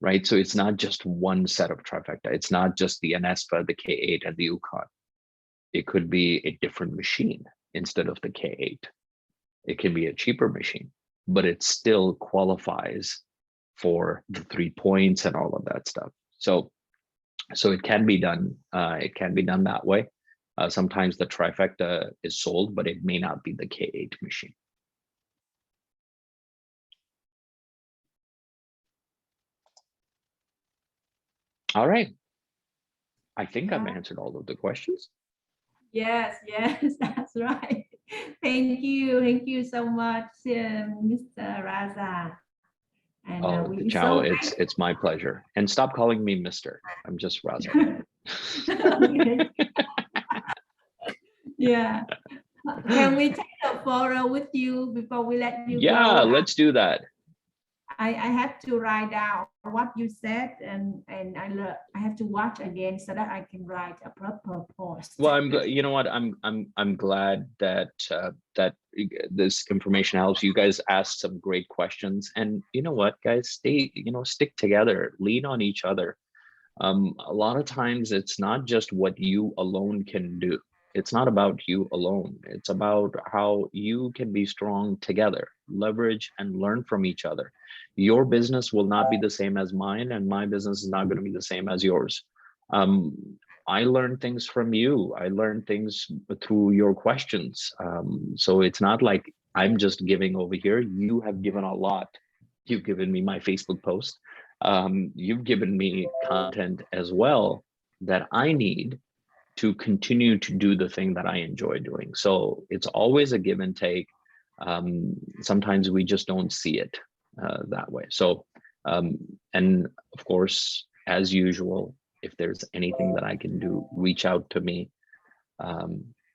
right? So it's not just one set of trifecta. It's not just the Anespa, the K8, and the Yukon. It could be a different machine instead of the K8. It can be a cheaper machine, but it still qualifies for the 3 points and all of that stuff. So it can be done. It can be done that way. Sometimes the trifecta is sold, but it may not be the K8 machine. All right. I think I've answered all of the questions. Yes, that's right. Thank you so much, Mr. Raza. And Oh, we Ciao, it's my pleasure. And stop calling me Mr. I'm just Raza. Yeah. Can we take a photo with you before we let you go? Yeah, let's do that. I have to write down what you said, and I have to watch again so that I can write a proper post. Well, you know what, I'm glad that that this information helps. You guys asked some great questions, and you know what, guys, stick together, lean on each other. A lot of times it's not just what you alone can do. It's not about you alone. It's about how you can be strong together, leverage and learn from each other. Your business will not be the same as mine, and my business is not going to be the same as yours. I learned things from you. I learned things through your questions. So it's not like I'm just giving over here. You have given a lot. You've given me my Facebook post. You've given me content as well that I need to continue to do the thing that I enjoy doing. So it's always a give and take. Sometimes we just don't see it that way. So, and of course, as usual, if there's anything that I can do, reach out to me.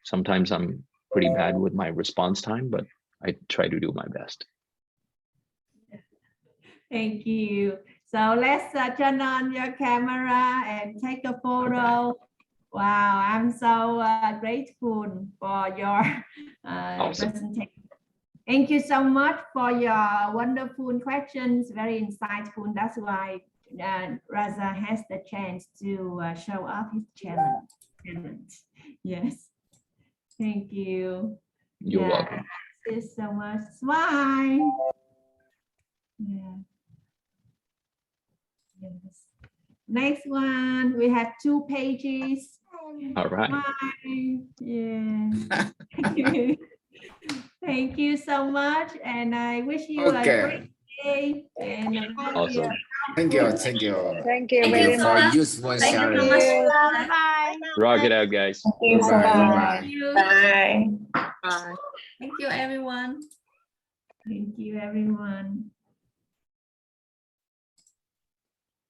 Sometimes I'm pretty bad with my response time, but I try to do my best. Thank you. So let's turn on your camera and take a photo. Okay. Wow, I'm so grateful for your Awesome. presentation. Thank you so much for your wonderful questions, very insightful. That's why Raza has the chance to show off his talent. Yes, thank you. You're welcome. Thank you so much. Smile. Yeah. Yes. Next one, we have 2 pages. All right. Yeah. Thank you so much, and I wish you a great day. And awesome. Thank you very much for useful sharing. Bye. Rock it out, guys. Bye. Bye. Thank you, everyone. Thank you, everyone.